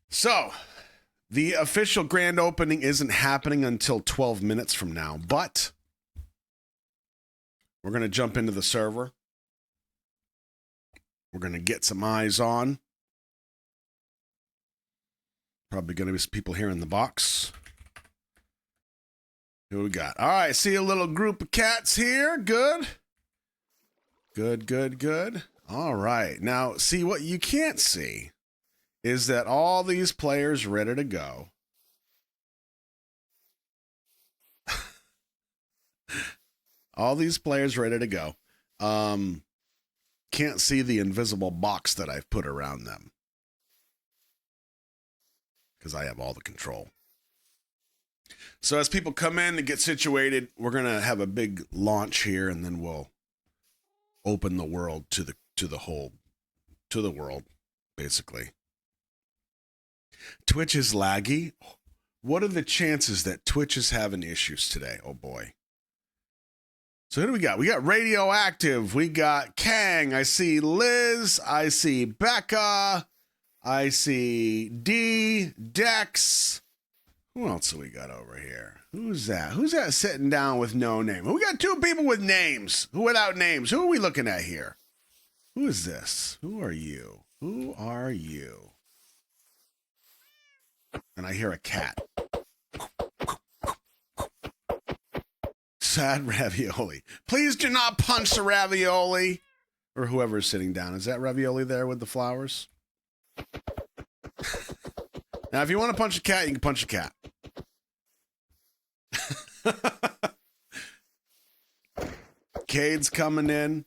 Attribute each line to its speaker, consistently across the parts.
Speaker 1: So, the official grand opening isn't happening until 12 minutes from now, but we're going to jump into the server. We're going to get some eyes on. Probably going to be some people here in the box. Who we got? All right, see a little group of cats here. Good. Good, good, good. All right. Now, see, what you can't see is that all these players ready to go. All these players ready to go. Can't see the invisible box that I've put around them, because I have all the control. So as people come in and get situated, we're going to have a big launch here, and then we'll open the world to the world, basically. Twitch is laggy. What are the chances that Twitch is having issues today? Oh boy. So who do we got? We got Radioactive. We got Kang. I see Liz. I see Becca. I see D. Dex. Who else do we got over here? Who's that? Who's that sitting down with no name? We got two people with names. Who without names? Who are we looking at here? Who is this? Who are you? Who are you? And I hear a cat. Sad ravioli. Please do not punch the ravioli. Or whoever's sitting down. Is that ravioli there with the flowers? Now, if you want to punch a cat, you can punch a cat. Cade's coming in.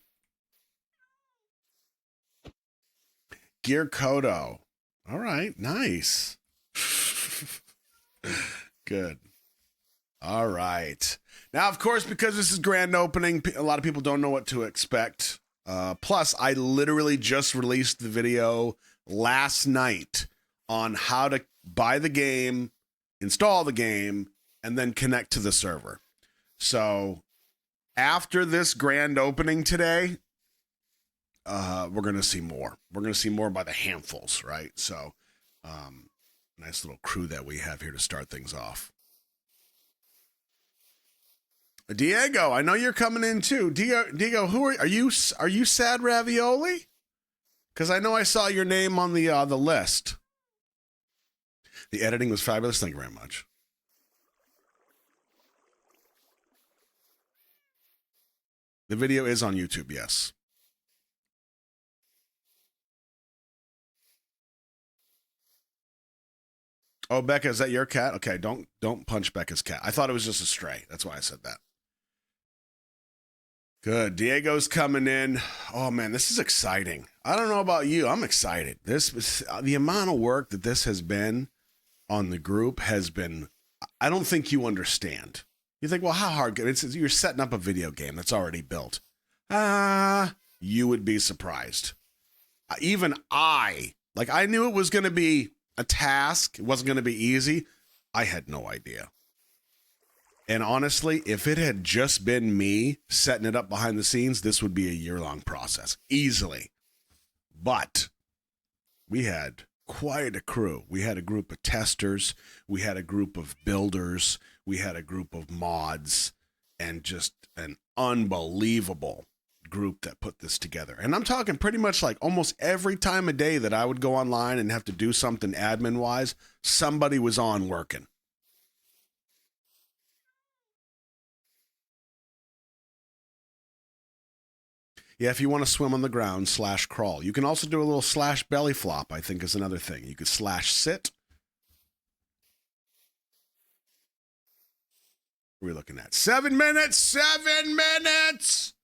Speaker 1: Gear Kodo. All right, nice. Good. All right. Now, of course, because this is grand opening, a lot of people don't know what to expect. Plus, I literally just released the video last night on how to buy the game, install the game, and then connect to the server. So after this grand opening today, we're going to see more. We're going to see more by the handfuls, right? So nice little crew that we have here to start things off. Diego, I know you're coming in too. Diego, who are you? Are you Sad Ravioli? Because I know I saw your name on the list. The editing was fabulous. Thank you very much. The video is on YouTube, yes. Oh, Becca, is that your cat? Okay, don't punch Becca's cat. I thought it was just a stray. That's why I said that. Good. Diego's coming in. Oh man, this is exciting. I don't know about you. I'm excited. The amount of work that this has been on the group has been, I don't think you understand. You think, well, how hard? You're setting up a video game that's already built. You would be surprised. Even I knew it was going to be a task. It wasn't going to be easy. I had no idea. And honestly, if it had just been me setting it up behind the scenes, this would be a year-long process, easily. But we had quite a crew. We had a group of testers. We had a group of builders. We had a group of mods, and just an unbelievable group that put this together. And I'm talking pretty much like almost every time of day that I would go online and have to do something admin-wise, somebody was on working. Yeah, if you want to swim on the ground, /crawl. You can also do a little /belly flop, I think is another thing. You could /sit. What are we looking at? 7 minutes! 7 minutes!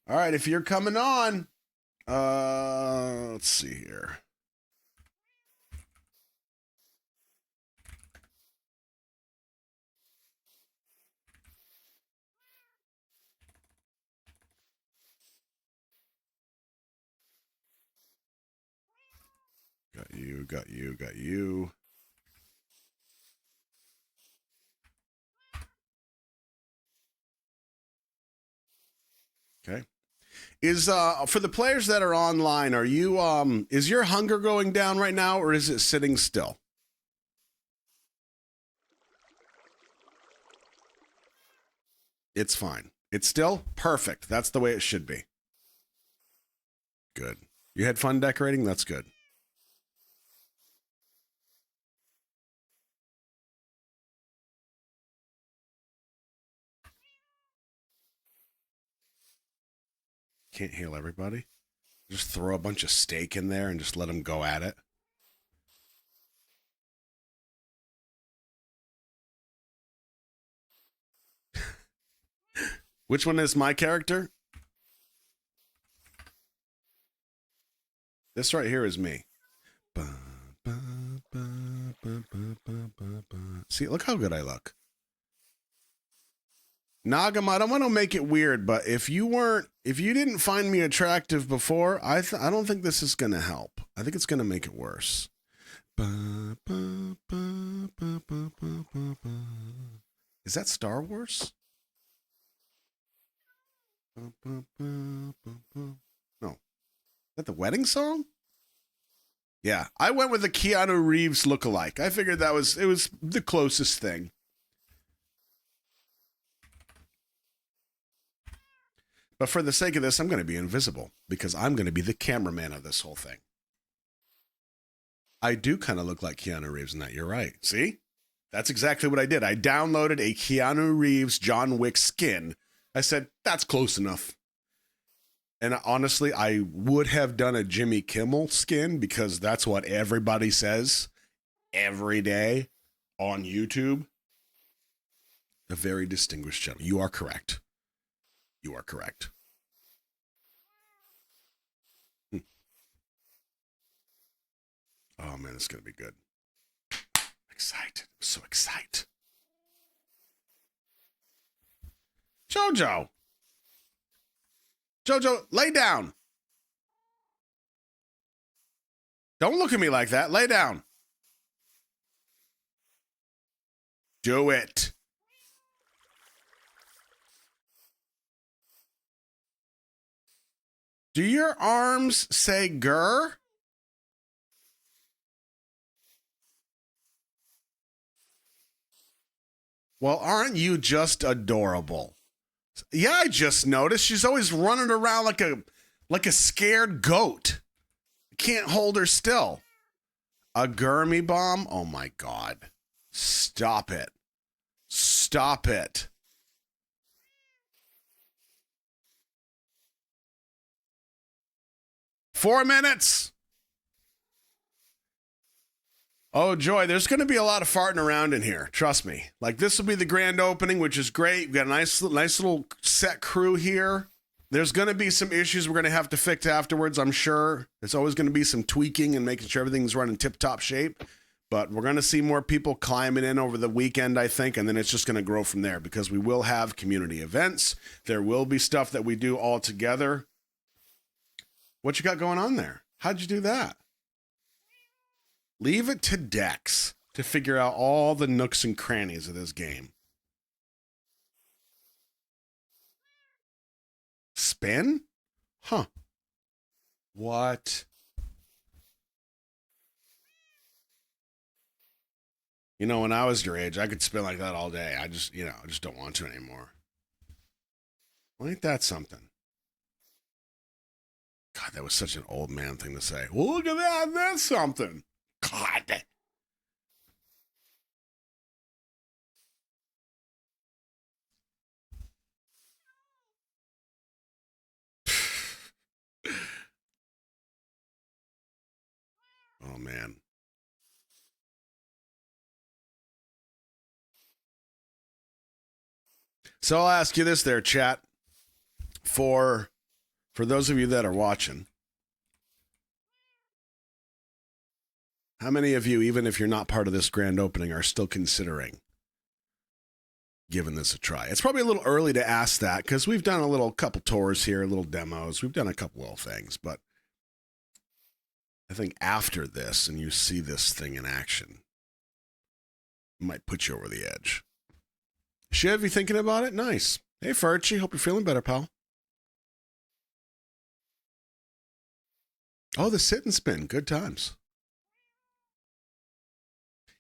Speaker 1: All right, if you're coming on, let's see here. Got you. Okay. Is for the players that are online, are you is your hunger going down right now, or is it sitting still? It's fine. It's still perfect. That's the way it should be. Good. You had fun decorating? That's good. Can't heal everybody. Just throw a bunch of steak in there and just let them go at it. Which one is my character? This right here is me. See, look how good I look. Nagam, I don't want to make it weird, but if you didn't find me attractive before, I don't think this is going to help. I think it's going to make it worse. Is that Star Wars? No. Is that the wedding song? Yeah, I went with the Keanu Reeves lookalike. I figured it was the closest thing. But for the sake of this, I'm going to be invisible because I'm going to be the cameraman of this whole thing. I do kind of look like Keanu Reeves in that. You're right. See? That's exactly what I did. I downloaded a Keanu Reeves John Wick skin. I said, that's close enough. And honestly, I would have done a Jimmy Kimmel skin because that's what everybody says every day on YouTube. A very distinguished gentleman. You are correct. You are correct. Oh, man, it's going to be good. Excited. I'm so excited. Jojo, lay down. Don't look at me like that. Lay down. Do it. Do your arms say grr? Well, aren't you just adorable? Yeah, I just noticed she's always running around like a scared goat. Can't hold her still. A Gurmy bomb? Oh my God. Stop it. Stop it. Four minutes. Oh, Joy, there's going to be a lot of farting around in here. Trust me. Like, this will be the grand opening, which is great. We've got a nice little set crew here. There's going to be some issues we're going to have to fix afterwards, I'm sure. There's always going to be some tweaking and making sure everything's running tip-top shape. But we're going to see more people climbing in over the weekend, I think, and then it's just going to grow from there because we will have community events. There will be stuff that we do all together. What you got going on there? How'd you do that? Leave it to Dex to figure out all the nooks and crannies of this game. Spin? Huh. What? You know, when I was your age, I could spin like that all day. I just don't want to anymore. Well, ain't that something? God, that was such an old man thing to say. Well, look at that. That's something. God. Oh, man. So I'll ask you this there, chat. For those of you that are watching, how many of you, even if you're not part of this grand opening, are still considering giving this a try? It's probably a little early to ask that because we've done a couple tours here, little demos. We've done a couple little things, but I think after this and you see this thing in action, it might put you over the edge. Shiv, you thinking about it? Nice. Hey, Furchy, hope you're feeling better, pal. Oh, the sit and spin. Good times.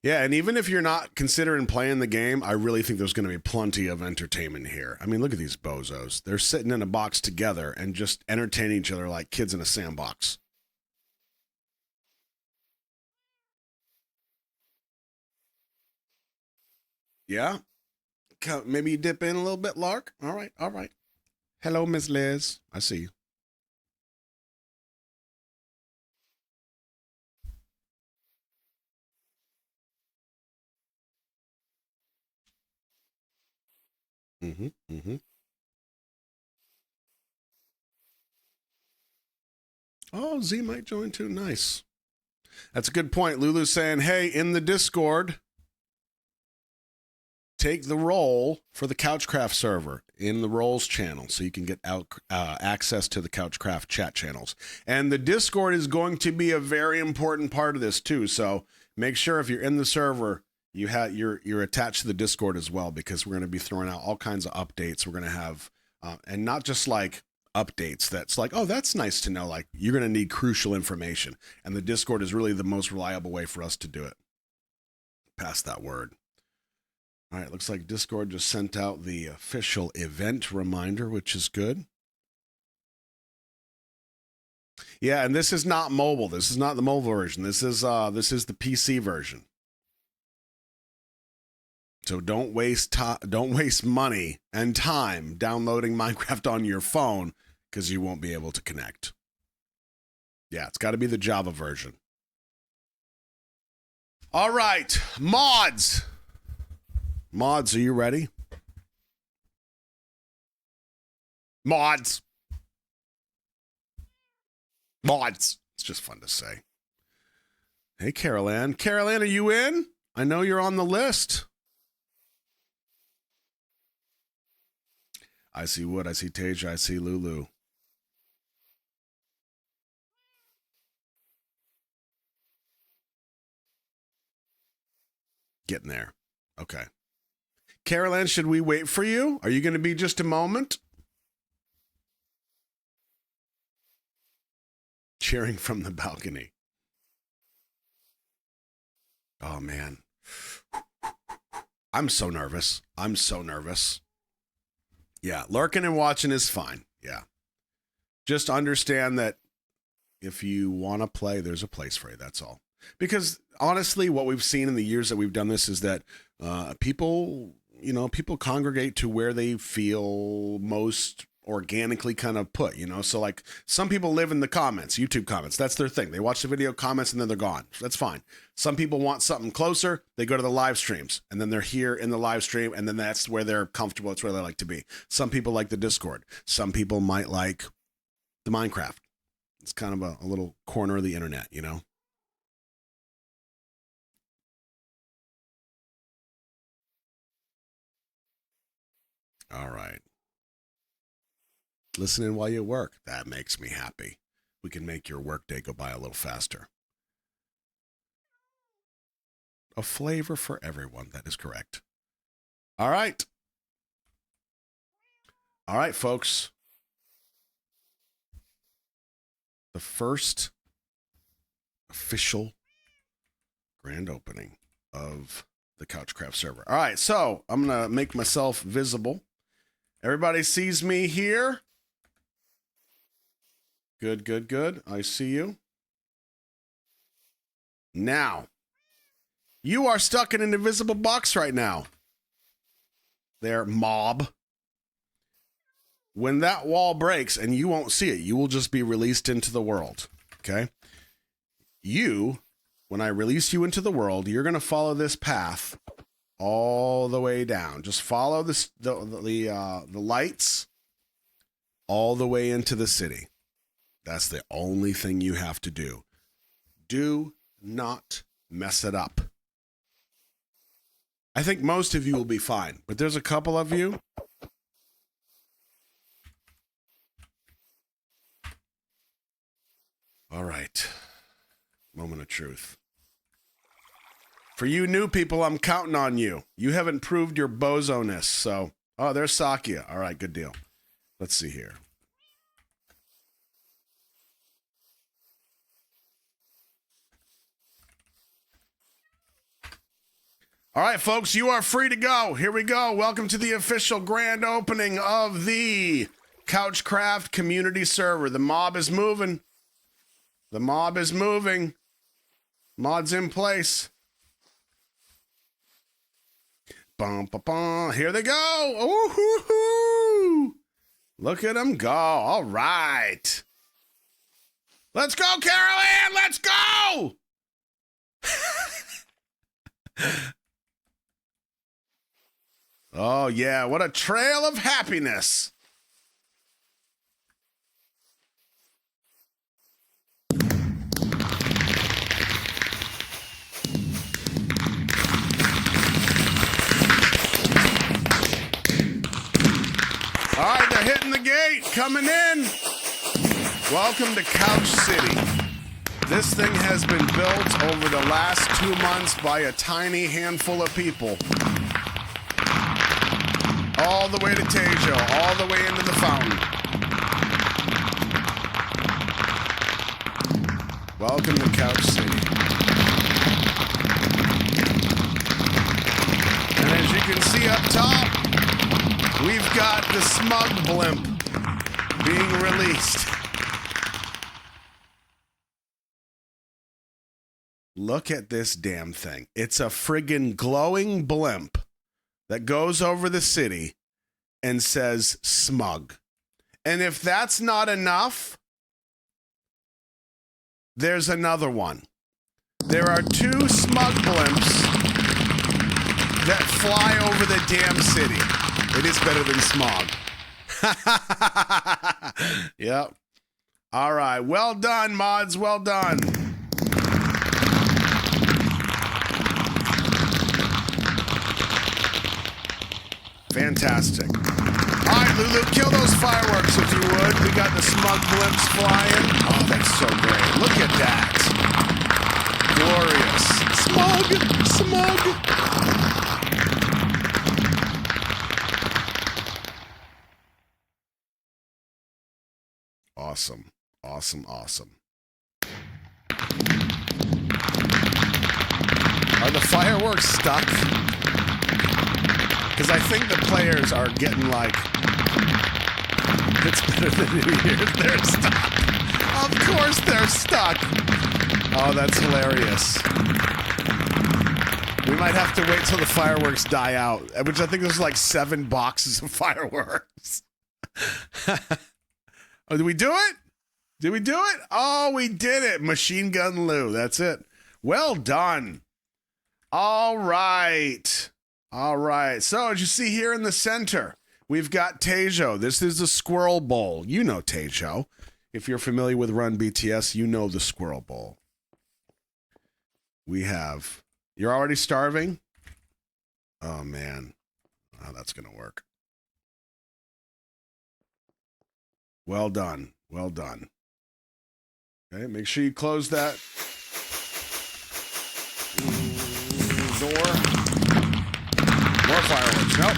Speaker 1: Yeah, and even if you're not considering playing the game, I really think there's going to be plenty of entertainment here. I mean, look at these bozos. They're sitting in a box together and just entertaining each other like kids in a sandbox. Yeah? Maybe you dip in a little bit, Lark? All right, all right. Hello, Miss Liz. I see you. Mm-hmm, mm-hmm. Oh, Z might join too. Nice. That's a good point. Lulu's saying, hey, in the Discord, take the role for the Couchcraft server in the roles channel so you can get access to the Couchcraft chat channels. And the Discord is going to be a very important part of this too. So make sure if you're in the server, you're attached to the Discord as well, because we're going to be throwing out all kinds of updates. We're going to have, and not just like updates that's like, oh, that's nice to know. Like, you're going to need crucial information. And the Discord is really the most reliable way for us to do it. Pass that word. All right, looks like Discord just sent out the official event reminder, which is good. Yeah, and this is not mobile. This is not the mobile version. This is the PC version. So don't waste money and time downloading Minecraft on your phone, because you won't be able to connect. Yeah, it's got to be the Java version. All right, mods. Mods, are you ready? Mods. Mods. It's just fun to say. Hey, Carol Ann. Carol Ann, are you in? I know you're on the list. I see Wood. I see Tasia. I see Lulu. Getting there. Okay. Carol Ann, should we wait for you? Are you going to be just a moment? Cheering from the balcony. Oh, man. I'm so nervous. I'm so nervous. Yeah, lurking and watching is fine. Yeah. Just understand that if you want to play, there's a place for you. That's all. Because honestly, what we've seen in the years that we've done this is that people congregate to where they feel most organically kind of put, so like some people live in the comments, YouTube comments. That's their thing. They watch the video, comments, and then they're gone. That's fine. Some people want something closer. They go to the live streams, and then they're here in the live stream, and then that's where they're comfortable. It's where they like to be. Some people like the Discord. Some people might like the Minecraft. It's kind of a little corner of the internet, All right. Listening while you work. That makes me happy. We can make your workday go by a little faster. A flavor for everyone. That is correct. All right. All right, folks. The first official grand opening of the Couchcraft server. All right, so I'm going to make myself visible. Everybody sees me here. Good, good, good. I see you. Now, you are stuck in an invisible box right now. There, mob. When that wall breaks, and you won't see it, you will just be released into the world, okay? When I release you into the world, you're going to follow this path all the way down. Just follow the lights all the way into the city. That's the only thing you have to do. Do not mess it up. I think most of you will be fine, but there's a couple of you. All right. Moment of truth. For you new people, I'm counting on you. You haven't proved your bozo-ness, so... Oh, there's Sakia. All right, good deal. Let's see here. All right, folks, you are free to go. Here we go. Welcome to the official grand opening of the Couchcraft community server. The mob is moving. The mob is moving. Mod's in place. Bum, ba, bum. Here they go. Ooh-hoo-hoo. Look at them go. All right. Let's go, Carol Ann. Let's go. Oh, yeah. What a trail of happiness. All right, they're hitting the gate, coming in. Welcome to Couch City. This thing has been built over the last 2 months by a tiny handful of people. All the way to Tejo, all the way into the fountain. Welcome to Couch City. And as you can see up top, we've got the smug blimp being released. Look at this damn thing. It's a friggin' glowing blimp that goes over the city and says smug. And if that's not enough, there's another one. There are 2 smug blimps that fly over the damn city. It is better than smog. Yep. All right. Well done, mods. Well done. Fantastic. All right, Lulu, kill those fireworks if you would. We got the smug blimps flying. Oh, that's so great. Look at that. Glorious. Smug. Awesome. Are the fireworks stuck? Because I think the players are getting like, it's better than New Year's. They're stuck. Of course they're stuck. Oh, that's hilarious. We might have to wait till the fireworks die out, which I think there's like 7 boxes of fireworks. Oh, did we do it? Oh, we did it. Machine Gun Lou. That's it. Well done. All right. So as you see here in the center, we've got Tejo. This is the Squirrel Bowl. You know Tejo. If you're familiar with Run BTS, you know the Squirrel Bowl. We have... You're already starving? Oh, man. Oh, that's going to work. Well done. Okay, make sure you close that door. More fireworks. Nope.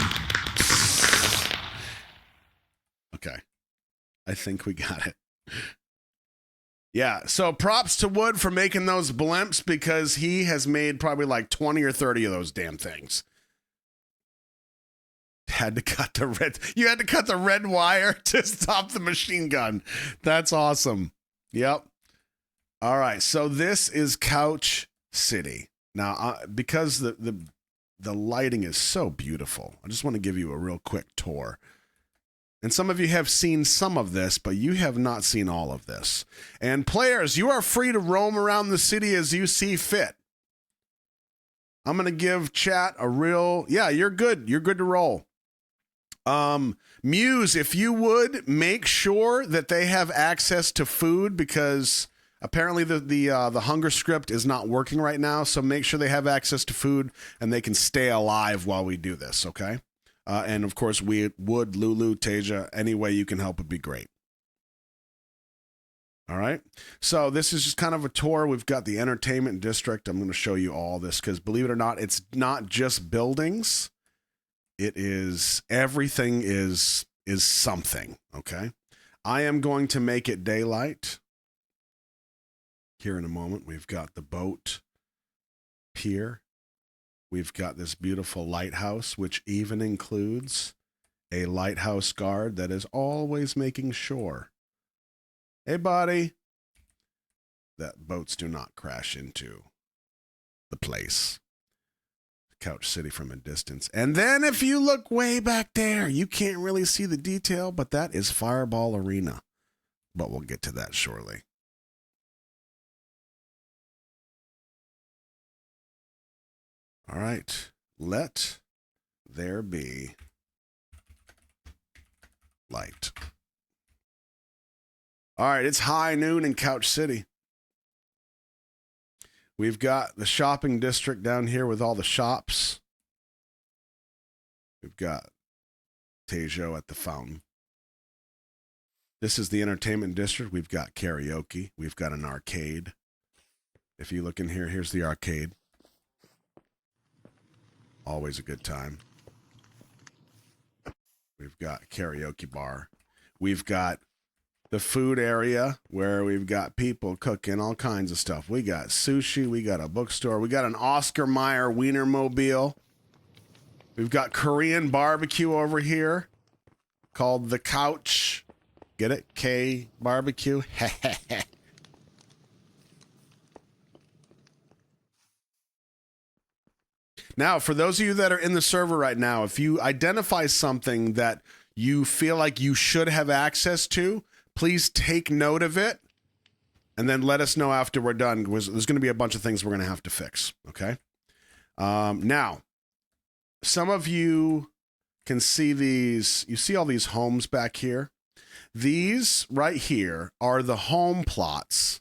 Speaker 1: Okay. I think we got it. Yeah, so props to Wood for making those blimps because he has made probably like 20 or 30 of those damn things. You had to cut the red wire to stop the machine gun. That's awesome. Yep. All right, so this is Couch City. Now, because the lighting is so beautiful, I just want to give you a real quick tour. And some of you have seen some of this, but you have not seen all of this. And players, you are free to roam around the city as you see fit. I'm going to give chat a real... Yeah, you're good. You're good to roll. Muse, if you would, make sure that they have access to food because apparently the hunger script is not working right now. So make sure they have access to food and they can stay alive while we do this, okay? And of course, we would, Lulu, Teja, any way you can help would be great. All right. So this is just kind of a tour. We've got the entertainment district. I'm going to show you all this because believe it or not, it's not just buildings. It is everything is something. Okay. I am going to make it daylight. Here in a moment, we've got the boat pier. We've got this beautiful lighthouse, which even includes a lighthouse guard that is always making sure, hey, buddy, that boats do not crash into the place. Couch City from a distance. And then if you look way back there, you can't really see the detail, but that is Fireball Arena. But we'll get to that shortly. All right. Let there be light. All right. It's high noon in Couch City. We've got the shopping district down here with all the shops. We've got Tejo at the fountain. This is the entertainment district. We've got karaoke. We've got an arcade. If you look in here, here's the arcade. Always a good time. We've got karaoke bar. We've got the food area where we've got people cooking all kinds of stuff. We got sushi. We got a bookstore. We got an Oscar Mayer Wienermobile. We've got Korean barbecue over here called the Couch. Get it? K barbecue. Now, for those of you that are in the server right now, if you identify something that you feel like you should have access to, please take note of it and then let us know after we're done. There's going to be a bunch of things we're going to have to fix, okay? Now, some of you can see these. You see all these homes back here? These right here are the home plots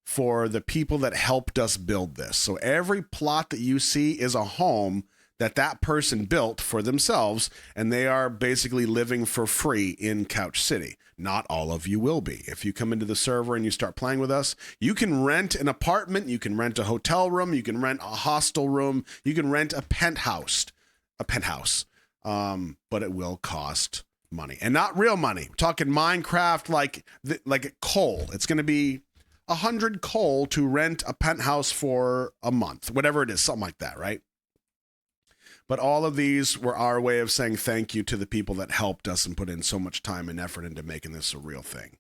Speaker 1: for the people that helped us build this. So every plot that you see is a home that person built for themselves, and they are basically living for free in Couch City. Not all of you will be. If you come into the server and you start playing with us, you can rent an apartment, you can rent a hotel room, you can rent a hostel room, you can rent a penthouse, but it will cost money, and not real money. We're talking Minecraft, like coal. It's going to be 100 coal to rent a penthouse for a month, whatever it is, something like that, right? But all of these were our way of saying thank you to the people that helped us and put in so much time and effort into making this a real thing.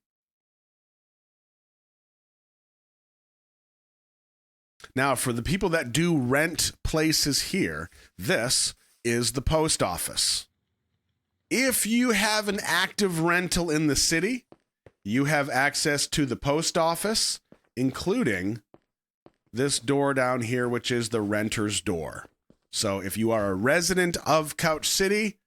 Speaker 1: Now, for the people that do rent places here, this is the post office. If you have an active rental in the city, you have access to the post office, including this door down here, which is the renter's door. So if you are a resident of Couch City,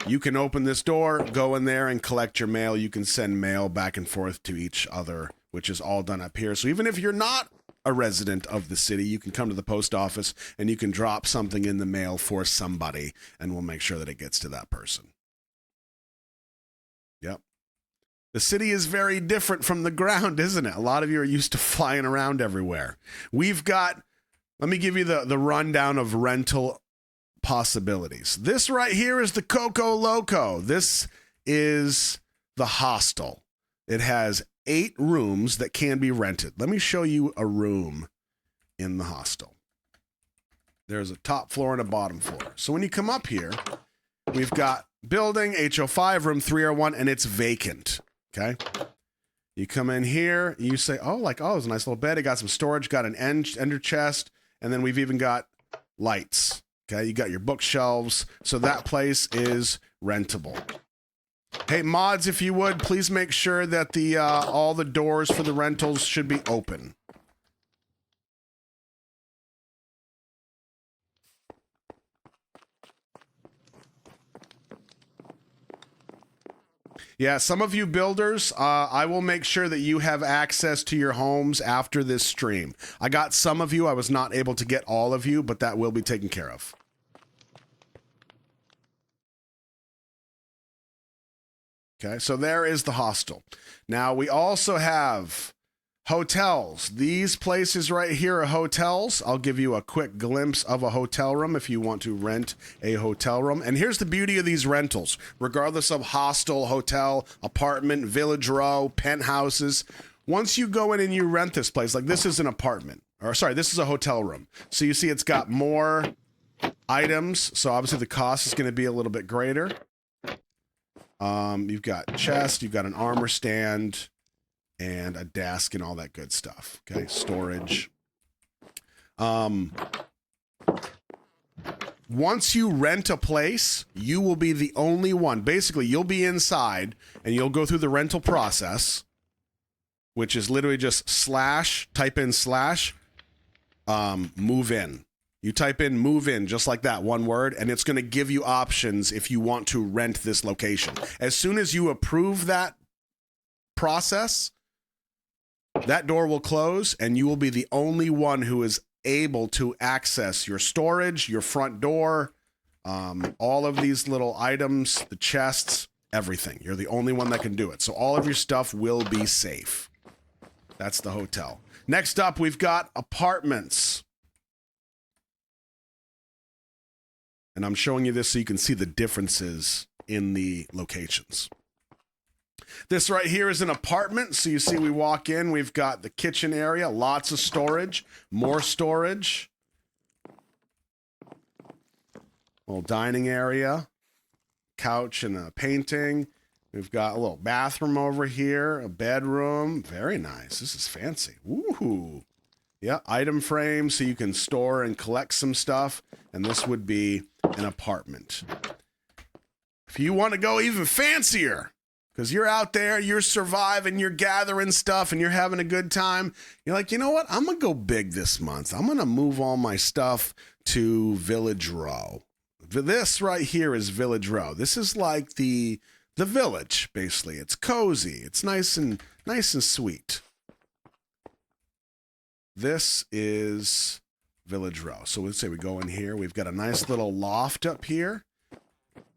Speaker 1: you can open this door, go in there and collect your mail. You can send mail back and forth to each other, which is all done up here. So even if you're not a resident of the city, you can come to the post office and you can drop something in the mail for somebody, and we'll make sure that it gets to that person. Yep. The city is very different from the ground, isn't it? A lot of you are used to flying around everywhere. We've got, let me give you the rundown of rental possibilities. This right here is the Coco Loco. This is the hostel. It has 8 rooms that can be rented. Let me show you a room in the hostel. There's a top floor and a bottom floor. So when you come up here, we've got building HO5, room 301, and it's vacant. Okay. You come in here, you say, oh, it's a nice little bed. It got some storage, got an ender chest, and then we've even got lights. Okay. You got your bookshelves. So that place is rentable. Hey, mods, if you would, please make sure that the all the doors for the rentals should be open. Yeah, some of you builders, I will make sure that you have access to your homes after this stream. I got some of you. I was not able to get all of you, but that will be taken care of. Okay, so there is the hostel. Now, we also have hotels. These places right here are hotels. I'll give you a quick glimpse of a hotel room if you want to rent a hotel room. And here's the beauty of these rentals. Regardless of hostel, hotel, apartment, village row, penthouses, once you go in and you rent this place, like this is an apartment, or sorry, this is a hotel room. So you see it's got more items. So obviously the cost is going to be a little bit greater. You've got chest, you've got an armor stand, and a desk and all that good stuff. Okay, storage. Once you rent a place, you will be the only one. Basically, you'll be inside and you'll go through the rental process, which is literally just type in move in. You type in move in, just like that, one word, and it's going to give you options if you want to rent this location. As soon as you approve that process, that door will close and you will be the only one who is able to access your storage, your front door, all of these little items, the chests, everything. You're the only one that can do it. So all of your stuff will be safe. That's the hotel. Next up, we've got apartments. And I'm showing you this so you can see the differences in the locations. This right here is an apartment. So you see we walk in, we've got the kitchen area, lots of storage, more storage. Little dining area, couch and a painting. We've got a little bathroom over here, a bedroom. Very nice. This is fancy. Woohoo. Yeah, item frame so you can store and collect some stuff. And this would be an apartment. If you want to go even fancier, because you're out there, you're surviving, you're gathering stuff, and you're having a good time, you're like, you know what? I'm going to go big this month. I'm going to move all my stuff to Village Row. This right here is Village Row. This is like the village, basically. It's cozy. It's nice and sweet. This is Village Row. So let's say we go in here. We've got a nice little loft up here.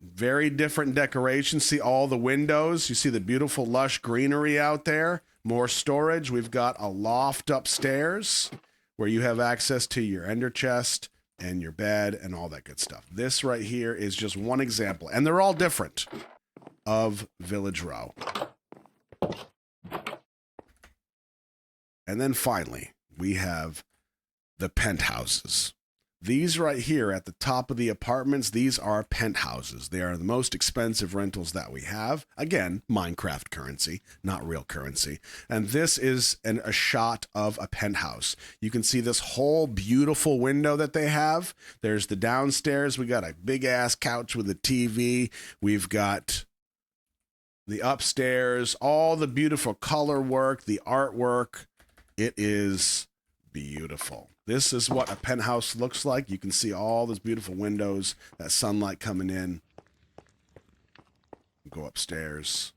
Speaker 1: Very different decoration. See all the windows. You see the beautiful lush greenery out there. More storage. We've got a loft upstairs where you have access to your ender chest and your bed and all that good stuff. This right here is just one example, and they're all different, of Village Row. And then finally, we have the penthouses. These right here at the top of the apartments, these are penthouses. They are the most expensive rentals that we have. Again, Minecraft currency, not real currency. And this is a shot of a penthouse. You can see this whole beautiful window that they have. There's the downstairs. We got a big ass couch with a TV. We've got the upstairs, all the beautiful color work, the artwork. It is beautiful. This is what a penthouse looks like. You can see all those beautiful windows, that sunlight coming in. Go upstairs.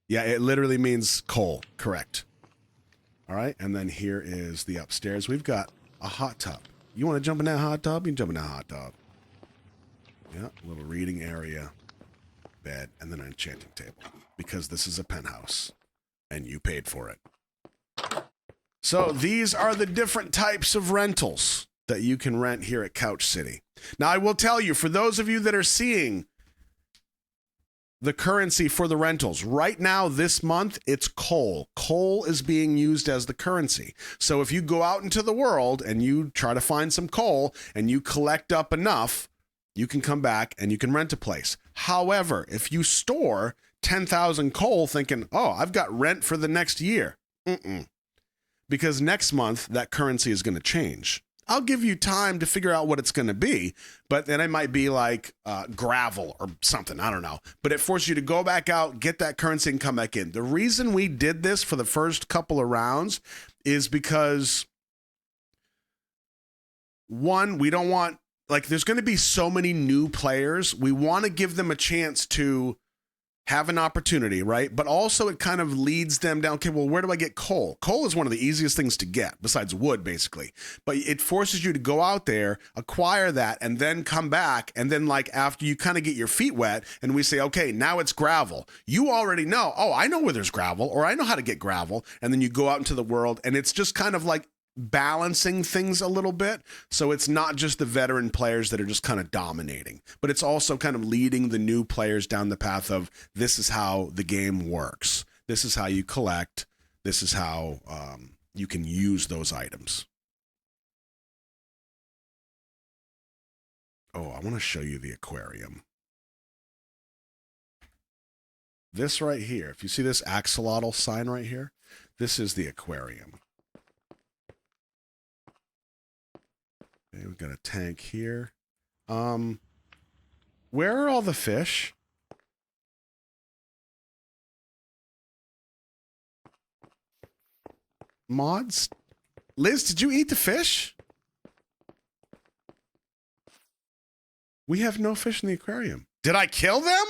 Speaker 1: Yeah, it literally means coal. Correct. All right, and then here is the upstairs. We've got a hot tub. You want to jump in that hot tub? You can jump in that hot tub. Yeah, a little reading area, bed, and then an enchanting table. Because this is a penthouse. And you paid for it. So these are the different types of rentals that you can rent here at Couch City. Now, I will tell you, for those of you that are seeing the currency for the rentals, right now, this month, it's coal. Coal is being used as the currency. So if you go out into the world and you try to find some coal and you collect up enough, you can come back and you can rent a place. However, if you store 10,000 coal thinking, oh, I've got rent for the next year. Because next month, that currency is going to change. I'll give you time to figure out what it's going to be, but then it might be like gravel or something. I don't know. But it forces you to go back out, get that currency, and come back in. The reason we did this for the first couple of rounds is because, one, we don't want, like, there's going to be so many new players. We want to give them a chance to have an opportunity, right? But also it kind of leads them down, okay, well, where do I get coal? Coal is one of the easiest things to get, besides wood, basically. But it forces you to go out there, acquire that, and then come back. And then, like, after you kind of get your feet wet, and we say, okay, now it's gravel. You already know, oh, I know where there's gravel, or I know how to get gravel. And then you go out into the world, and it's just kind of like balancing things a little bit. So it's not just the veteran players that are just kind of dominating, but it's also kind of leading the new players down the path of, this is how the game works. This is how you collect. This is how you can use those items. Oh, I want to show you the aquarium. This right here, if you see this axolotl sign right here, this is the aquarium. Okay, we've got a tank here. Where are all the fish? Mods? Liz, did you eat the fish? We have no fish in the aquarium. Did I kill them?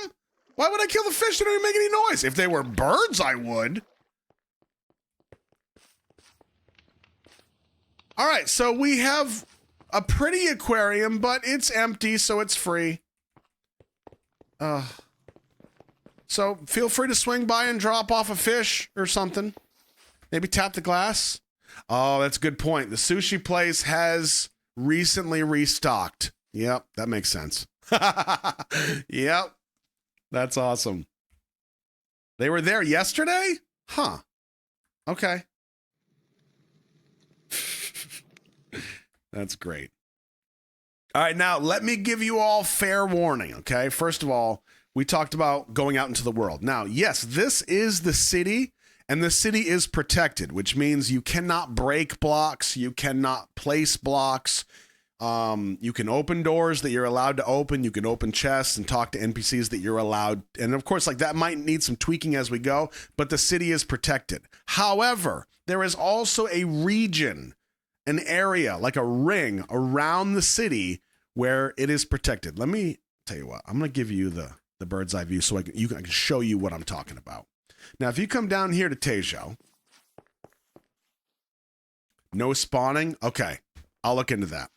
Speaker 1: Why would I kill the fish? They don't even make any noise. If they were birds, I would. All right, so we have a pretty aquarium, but it's empty, so it's free. So feel free to swing by and drop off a fish or something. Maybe tap the glass. Oh, that's a good point. The sushi place has recently restocked. Yep, that makes sense. Yep, that's awesome. They were there yesterday? Huh. Okay. That's great. All right, now let me give you all fair warning, okay? First of all, we talked about going out into the world. Now, yes, this is the city, and the city is protected, which means you cannot break blocks, you cannot place blocks, you can open doors that you're allowed to open, you can open chests and talk to NPCs that you're allowed, and of course, like that might need some tweaking as we go, but the city is protected. However, there is also a region, an area, like a ring around the city where it is protected. Let me tell you what, I'm going to give you the bird's eye view so I can show you what I'm talking about. Now, if you come down here to Tejo, no spawning. Okay, I'll look into that.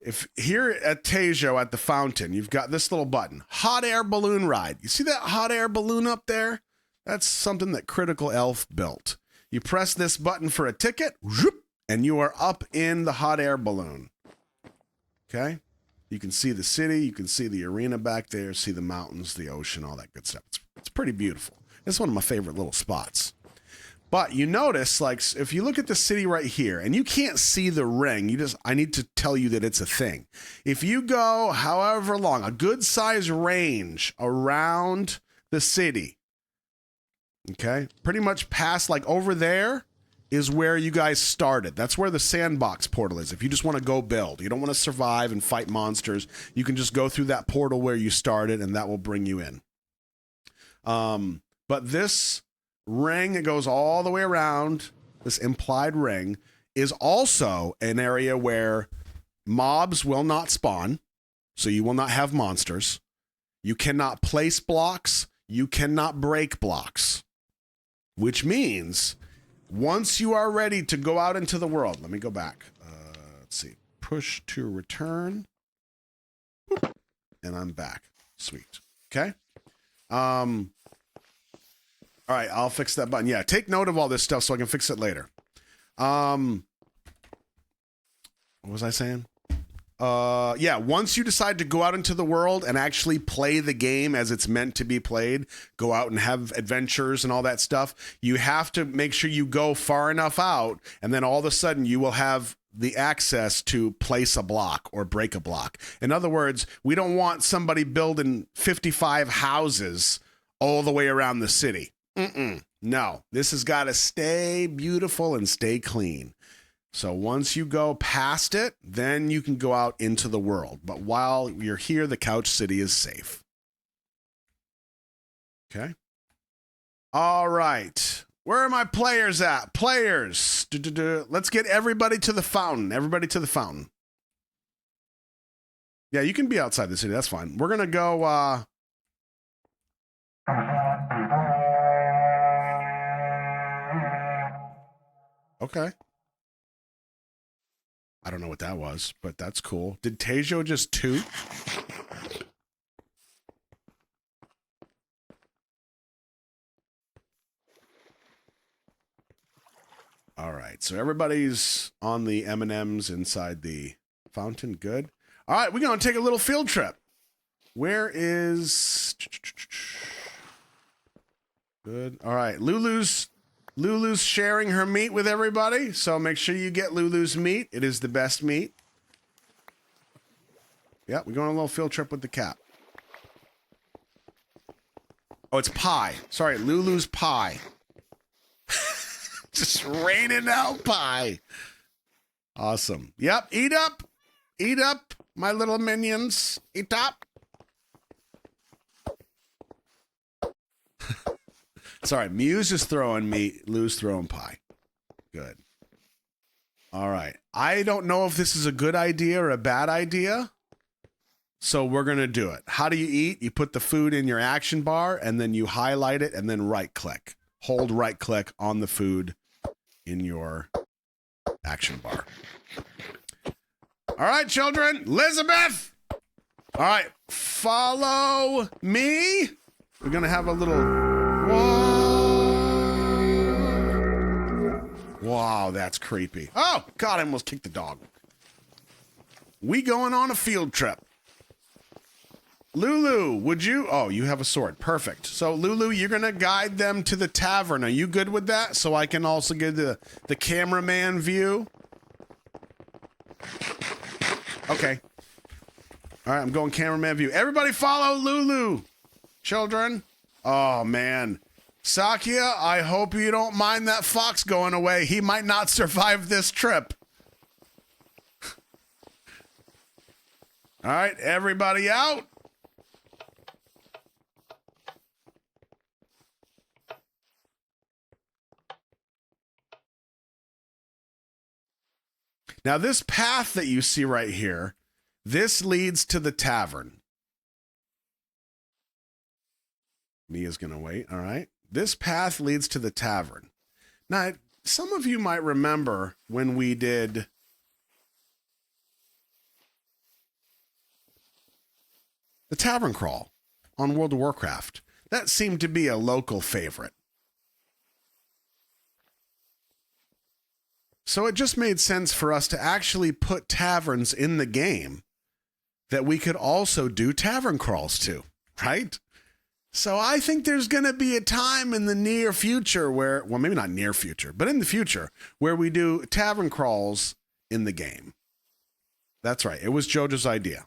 Speaker 1: If here at Tejo at the fountain, you've got this little button, hot air balloon ride. You see that hot air balloon up there? That's something that Critical Elf built. You press this button for a ticket, whoop, and you are up in the hot air balloon. Okay? You can see the city, you can see the arena back there, see the mountains, the ocean, all that good stuff. It's pretty beautiful. It's one of my favorite little spots. But you notice, like, if you look at the city right here, and you can't see the ring, I need to tell you that it's a thing. If you go however long, a good size range around the city, okay, pretty much past, like, over there, is where you guys started. That's where the sandbox portal is. If you just want to go build, you don't want to survive and fight monsters, you can just go through that portal where you started and that will bring you in. But this ring that goes all the way around, this implied ring, is also an area where mobs will not spawn, so you will not have monsters. You cannot place blocks, you cannot break blocks, which means once you are ready to go out into the world, let me go back. Let's see. Push to return. And I'm back. Sweet. Okay. All right, I'll fix that button. Yeah, take note of all this stuff so I can fix it later. What was I saying? Yeah, once you decide to go out into the world and actually play the game as it's meant to be played, go out and have adventures and all that stuff, you have to make sure you go far enough out, and then all of a sudden you will have the access to place a block or break a block. In other words, we don't want somebody building 55 houses all the way around the city. No, this has got to stay beautiful and stay clean. So once you go past it, then you can go out into the world. But while you're here, the Couch City is safe. Okay. All right. Where are my players at? Players. Let's get everybody to the fountain. Everybody to the fountain. Yeah, you can be outside the city. That's fine. We're going to go... Okay. I don't know what that was, but that's cool. Did Tejo just toot? All right, so everybody's on the M&Ms inside the fountain. Good. All right, we're going to take a little field trip. Where is... Good. All right, Lulu's sharing her meat with everybody, so make sure you get Lulu's meat. It is the best meat. Yeah, we're going on a little field trip with the cat. Oh, it's pie. Sorry, Lulu's pie. Just raining out pie. Awesome. Yep, eat up. Eat up, my little minions. Eat up. Sorry, Muse is throwing meat. Lou's throwing pie. Good. All right. I don't know if this is a good idea or a bad idea, so we're going to do it. How do you eat? You put the food in your action bar, and then you highlight it, and then right-click. Hold right-click on the food in your action bar. All right, children. Elizabeth! All right. Follow me. We're going to have a little... Whoa. Wow, that's creepy. Oh, God, I almost kicked the dog. We going on a field trip. Lulu, would you? Oh, you have a sword. Perfect. So, Lulu, you're going to guide them to the tavern. Are you good with that? So I can also get the cameraman view? Okay. All right, I'm going cameraman view. Everybody follow Lulu, children. Oh, man. Sakya, I hope you don't mind that fox going away. He might not survive this trip. All right, everybody out. Now, this path that you see right here, this leads to the tavern. Mia's going to wait, all right? This path leads to the tavern. Now, some of you might remember when we did the tavern crawl on World of Warcraft. That seemed to be a local favorite. So it just made sense for us to actually put taverns in the game that we could also do tavern crawls to, right? So I think there's going to be a time in the near future where, well, maybe not near future, but in the future, where we do tavern crawls in the game. That's right. It was JoJo's idea.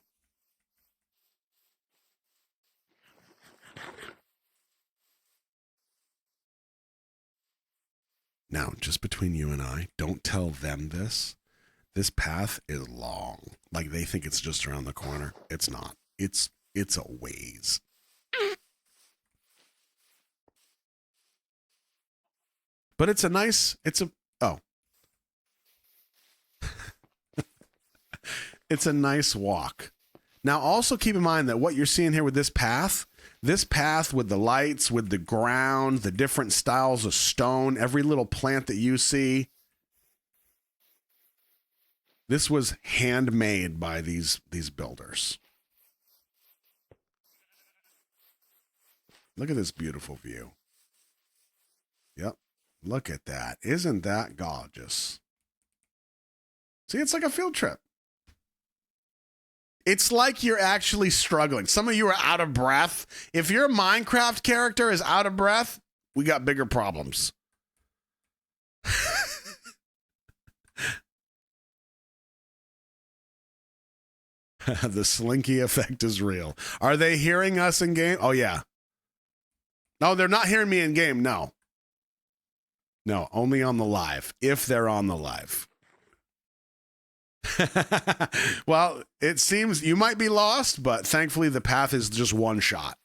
Speaker 1: Now, just between you and I, don't tell them this. This path is long. Like, they think it's just around the corner. It's not. It's a ways. But it's a nice, it's a nice walk. Now, also keep in mind that what you're seeing here with this path with the lights, with the ground, the different styles of stone, every little plant that you see, this was handmade by these builders. Look at this beautiful view. Yep. Look at that. Isn't that gorgeous? See, it's like a field trip. It's like you're actually struggling. Some of you are out of breath. If your Minecraft character is out of breath, we got bigger problems. The slinky effect is real. Are they hearing us in game? Oh, yeah. No, they're not hearing me in game. No. No, only on the live, if they're on the live. Well, it seems you might be lost, but thankfully the path is just one shot.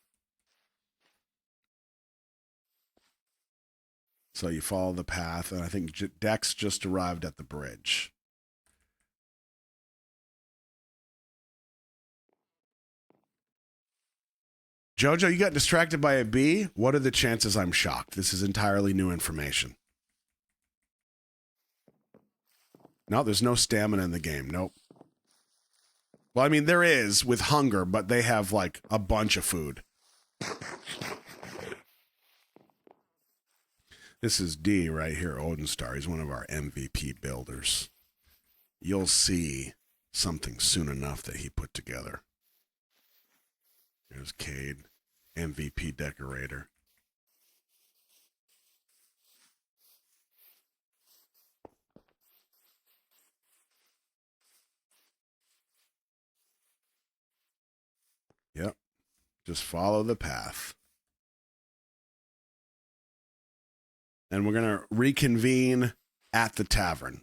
Speaker 1: So you follow the path, and I think Dex just arrived at the bridge. Jojo, you got distracted by a bee? What are the chances I'm shocked? This is entirely new information. No, there's no stamina in the game. Nope. Well, I mean, there is with hunger, but they have like a bunch of food. This is D right here, Odenstar. He's one of our MVP builders. You'll see something soon enough that he put together. There's Cade, MVP decorator. Just follow the path. And we're going to reconvene at the tavern.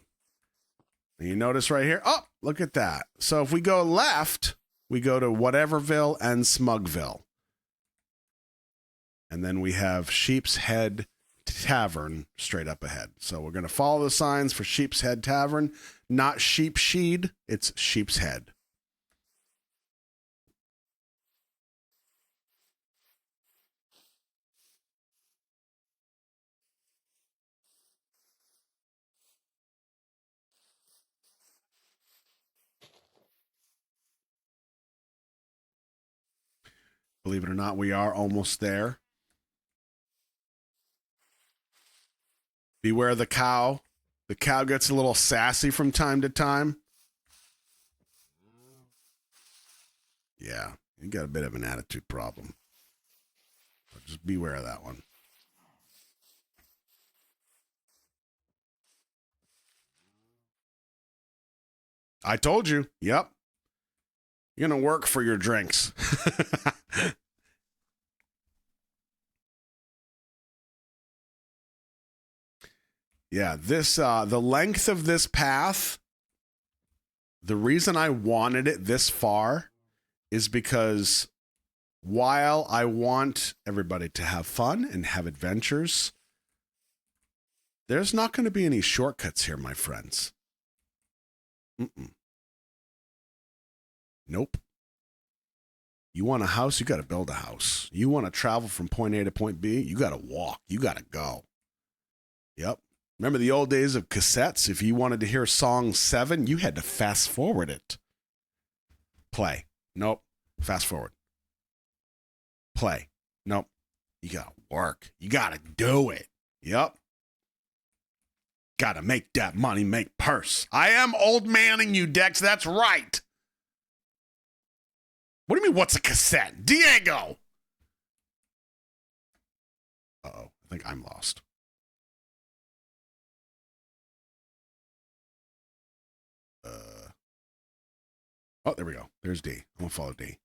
Speaker 1: And you notice right here, oh, look at that. So if we go left, we go to Whateverville and Smugville. And then we have Sheep's Head Tavern straight up ahead. So we're going to follow the signs for Sheep's Head Tavern, not Sheepsheed, it's Sheep's Head. Believe it or not, we are almost there. Beware the cow. The cow gets a little sassy from time to time. Yeah, you got a bit of an attitude problem. So just beware of that one. I told you. Yep. You're going to work for your drinks. Yeah, this the length of this path, the reason I wanted it this far is because while I want everybody to have fun and have adventures, there's not going to be any shortcuts here, my friends. Nope. You want a house, you got to build a house. You want to travel from point A to point B, you got to walk. You got to go. Yep. Remember the old days of cassettes? If you wanted to hear song 7, you had to fast forward it. Play. Nope. Fast forward. Play. Nope. You got to work. You got to do it. Yep. Got to make that money, make purse. I am old manning you, Dex. That's right. What do you mean, what's a cassette? Diego! Uh-oh. I think I'm lost. Oh, there we go. There's D. I'm going to follow D.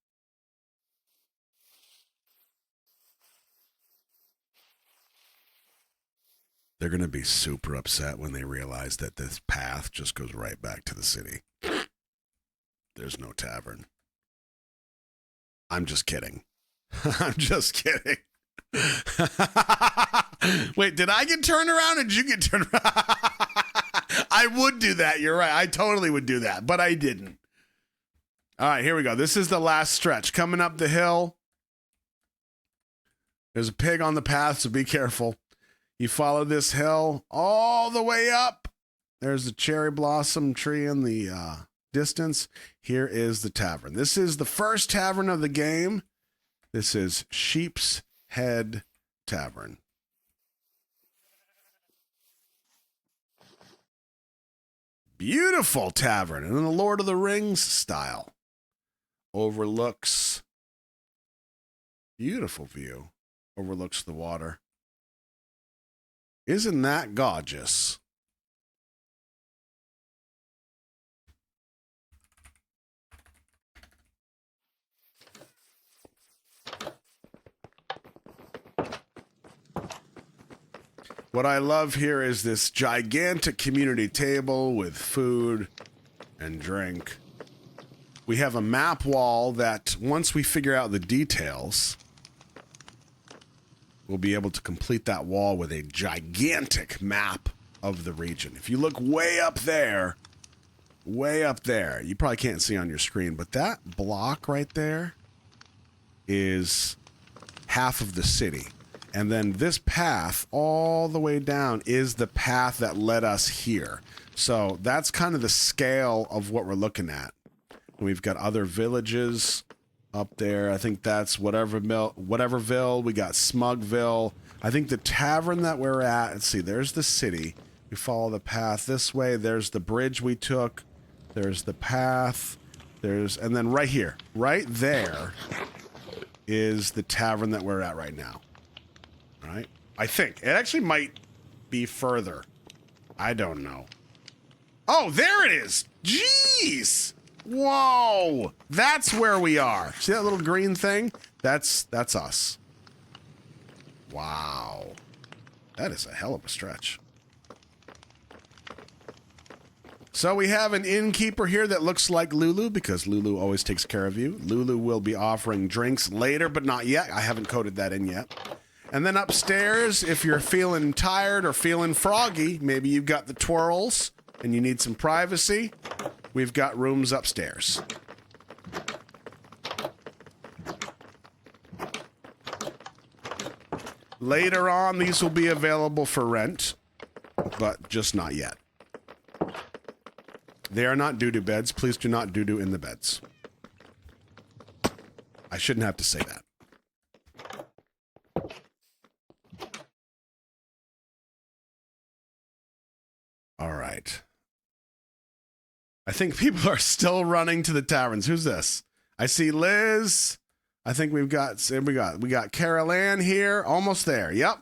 Speaker 1: They're going to be super upset when they realize that this path just goes right back to the city. There's no tavern. I'm just kidding. I'm just kidding. Wait, did I get turned around or did you get turned around? I would do that. You're right. I totally would do that, but I didn't. All right, here we go. This is the last stretch. Coming up the hill. There's a pig on the path, so be careful. You follow this hill all the way up. There's the cherry blossom tree in the distance. Here is the tavern. This is the first tavern of the game. This is Sheep's Head Tavern. Beautiful tavern in the Lord of the Rings style. Overlooks, beautiful view. Overlooks the water. Isn't that gorgeous? What I love here is this gigantic community table with food and drink. We have a map wall that once we figure out the details, we'll be able to complete that wall with a gigantic map of the region. If you look way up there, you probably can't see on your screen, but that block right there is half of the city. And then this path all the way down is the path that led us here. So that's kind of the scale of what we're looking at. We've got other villages up there. I think that's Whateverville. We got Smugville. I think the tavern that we're at, let's see, there's the city. We follow the path this way. There's the bridge we took. There's the path. And then right here, right there is the tavern that we're at right now. All right? I think. It actually might be further. I don't know. Oh, there it is. Jeez. Whoa. That's where we are. See that little green thing? That's us. Wow. That is a hell of a stretch. So we have an innkeeper here that looks like Lulu because Lulu always takes care of you. Lulu will be offering drinks later, but not yet. I haven't coded that in yet. And then upstairs, if you're feeling tired or feeling froggy, maybe you've got the twirls and you need some privacy, we've got rooms upstairs. Later on, these will be available for rent, but just not yet. They are not doo-doo beds. Please do not doo-doo in the beds. I shouldn't have to say that. All right. I think people are still running to the taverns. Who's this? I see Liz. I think we got Carol Ann here. Almost there. Yep.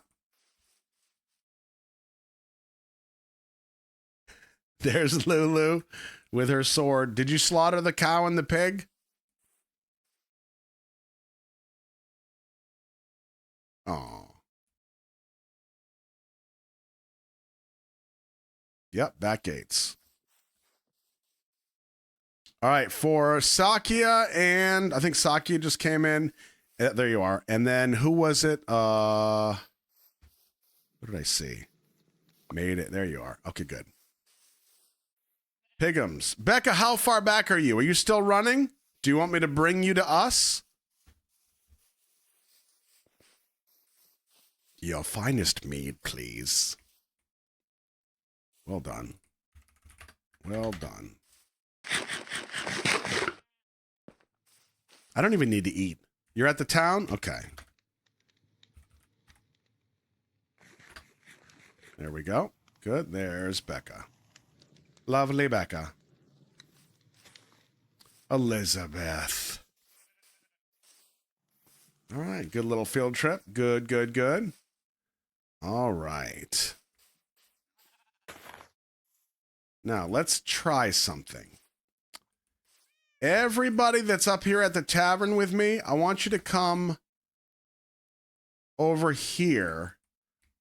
Speaker 1: There's Lulu with her sword. Did you slaughter the cow and the pig? Oh. Yep, back gates. All right, for Sakya, and I think Sakya just came in. There you are. And then who was it? What did I see? Made it. There you are. Okay, good. Pigums. Becca, how far back are you? Are you still running? Do you want me to bring you to us? Your finest mead, please. Well done. Well done. I don't even need to eat. You're at the town? Okay. There we go. Good. There's Becca. Lovely Becca. Elizabeth. All right. Good little field trip. Good, good, good. All right. Now, let's try something. Everybody that's up here at the tavern with me, I want you to come over here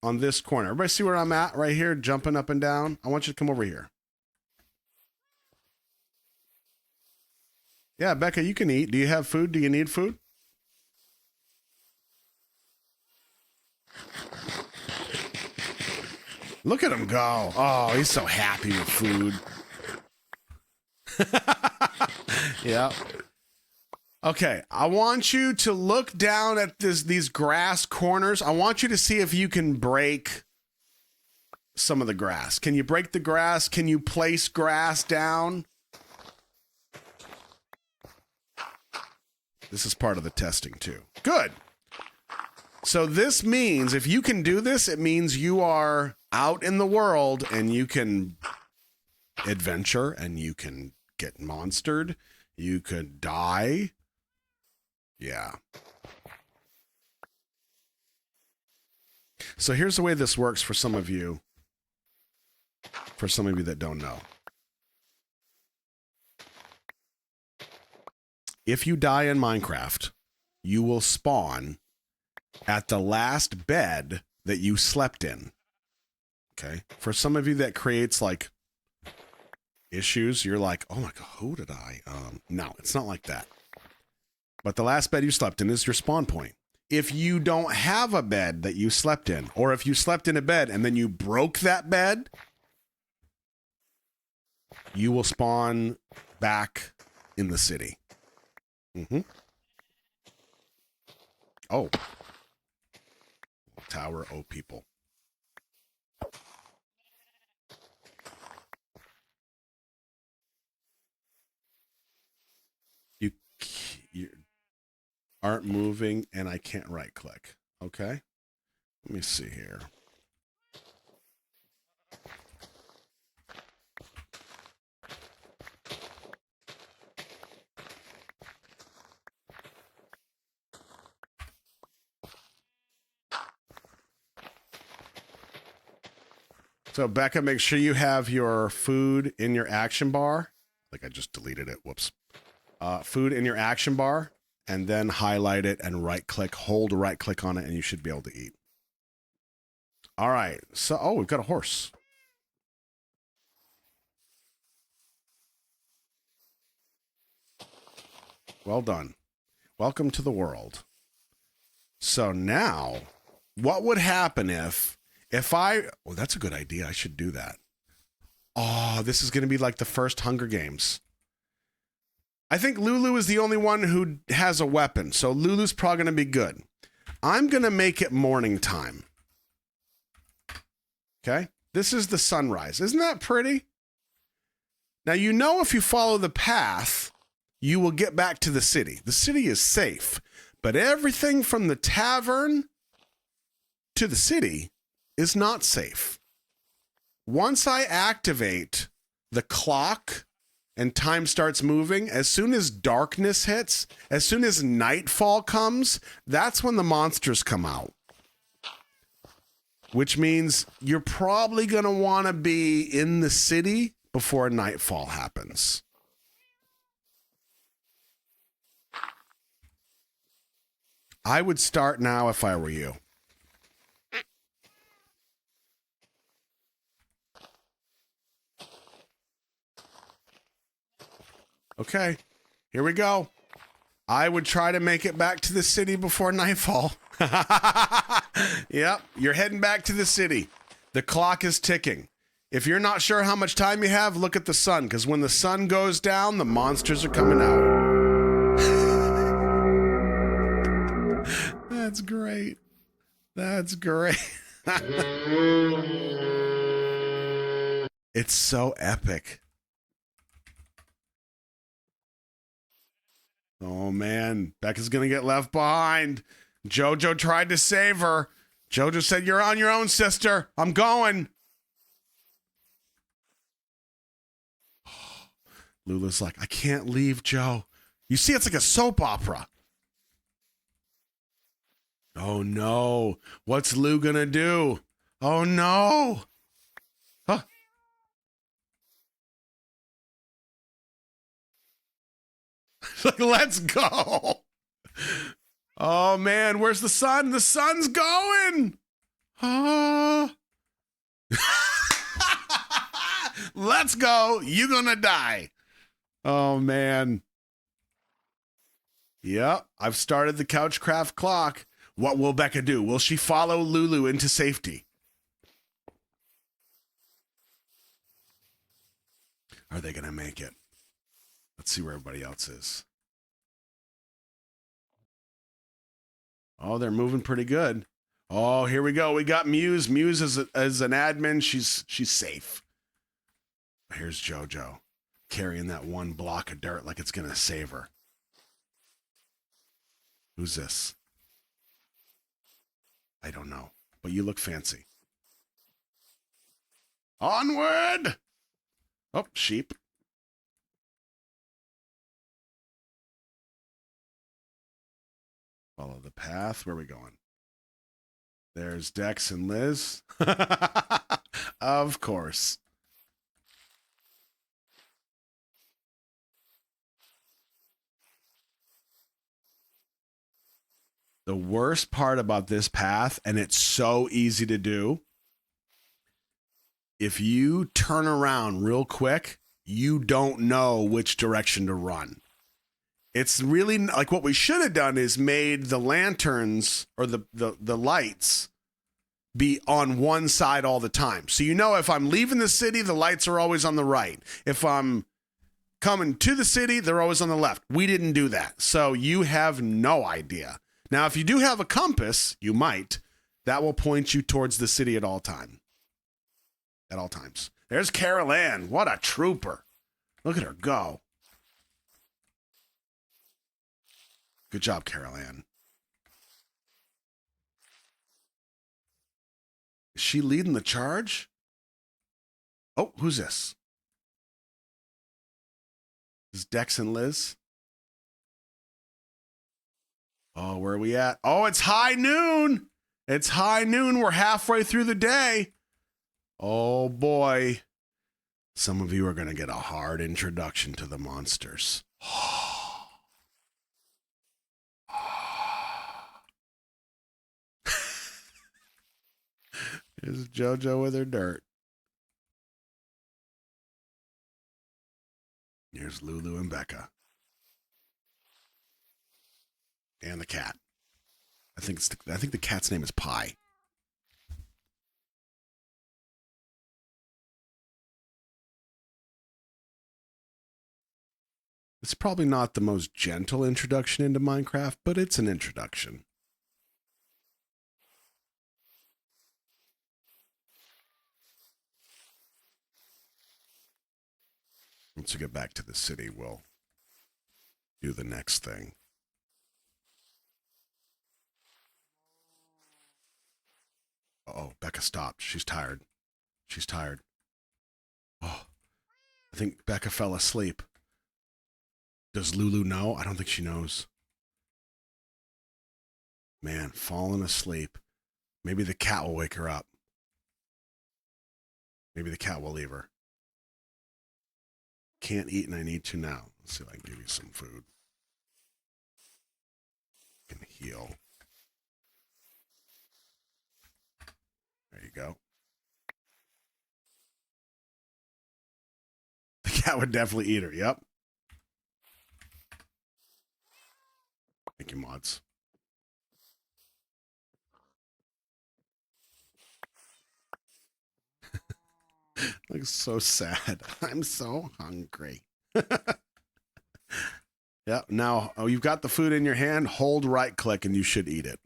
Speaker 1: on this corner. Everybody see where I'm at right here, jumping up and down? I want you to come over here. Yeah, Becca, you can eat. Do you have food? Do you need food? Look at him go. Oh, he's so happy with food. Yeah. Okay, I want you to look down at these grass corners. I want you to see if you can break some of the grass. Can you break the grass? Can you place grass down? This is part of the testing too. Good. So this means if you can do this, it means you are out in the world and you can adventure and you can get monstered. You could die. Yeah. So here's the way this works for some of you. For some of you that don't know. If you die in Minecraft, you will spawn at the last bed that you slept in. Okay? For some of you that creates like issues, you're like, oh my God, who did I? No, it's not like that. But the last bed you slept in is your spawn point. If you don't have a bed that you slept in, or if you slept in a bed and then you broke that bed, you will spawn back in the city. Mm-hmm. Oh. Tower, oh people. You aren't moving and I can't right click. Okay. Let me see here. So Becca, make sure you have your food in your action bar. Like I just deleted it. Whoops. Food in your action bar. and then highlight it and right click, hold right click on it, and you should be able to eat. All right. So, oh, we've got a horse. Well done. Welcome to the world. So now, what would happen if I, well, that's a good idea. I should do that. Oh, this is going to be like the first Hunger Games. I think Lulu is the only one who has a weapon, so Lulu's probably going to be good. I'm going to make it morning time. Okay? This is the sunrise. Isn't that pretty? Now, you know if you follow the path, you will get back to the city. The city is safe, but everything from the tavern to the city is not safe. Once I activate the clock and time starts moving, as soon as darkness hits, as soon as nightfall comes, that's when the monsters come out. Which means you're probably going to want to be in the city before nightfall happens. I would start now if I were you. Okay, here we go. I would try to make it back to the city before nightfall. Yep, you're heading back to the city. The clock is ticking. If you're not sure how much time you have, look at the sun, because when the sun goes down, the monsters are coming out. That's great. That's great. It's so epic. Oh, man. Becca's going to get left behind. Jojo tried to save her. Jojo said, "You're on your own, sister. I'm going." Lula's like, "I can't leave, Joe." You see, it's like a soap opera. Oh, no. What's Lou going to do? Oh, no. Huh. Like, let's go. Oh, man. Where's the sun? The sun's going. Let's go. You're going to die. Oh, man. Yep. I've started the Couchcraft clock. What will Becca do? Will she follow Lulu into safety? Are they going to make it? Let's see where everybody else is. Oh, they're moving pretty good. Oh, here we go. We got Muse. Muse is an admin. She's safe. Here's Jojo carrying that one block of dirt like it's going to save her. Who's this? I don't know, but you look fancy. Onward! Oh, sheep. Follow the path. Where are we going? There's Dex and Liz. Of course. The worst part about this path, and it's so easy to do, if you turn around real quick, you don't know which direction to run. It's really like what we should have done is made the lanterns or the lights be on one side all the time. So you know if I'm leaving the city, the lights are always on the right. If I'm coming to the city, they're always on the left. We didn't do that. So you have no idea. Now, if you do have a compass, you might. That will point you towards the city at all times. There's Carol Ann. What a trooper. Look at her go. Good job, Carol Ann. Is she leading the charge? Oh, who's this? This is Dex and Liz. Oh, where are we at? Oh, it's high noon. It's high noon. We're halfway through the day. Oh, boy. Some of you are going to get a hard introduction to the monsters. Here's JoJo with her dirt. Here's Lulu and Becca. And the cat. I think the cat's name is Pie. It's probably not the most gentle introduction into Minecraft, but it's an introduction. Once we get back to the city, we'll do the next thing. Uh-oh, Becca stopped. She's tired. She's tired. Oh, I think Becca fell asleep. Does Lulu know? I don't think she knows. Man, falling asleep. Maybe the cat will wake her up. Maybe the cat will leave her. Can't eat and I need to now. Let's see if I can give you some food. Can heal. There you go. The cat would definitely eat her. Yep. Thank you, mods. Looks so sad. I'm so hungry. Yeah. Now, you've got the food in your hand. Hold right click and you should eat it.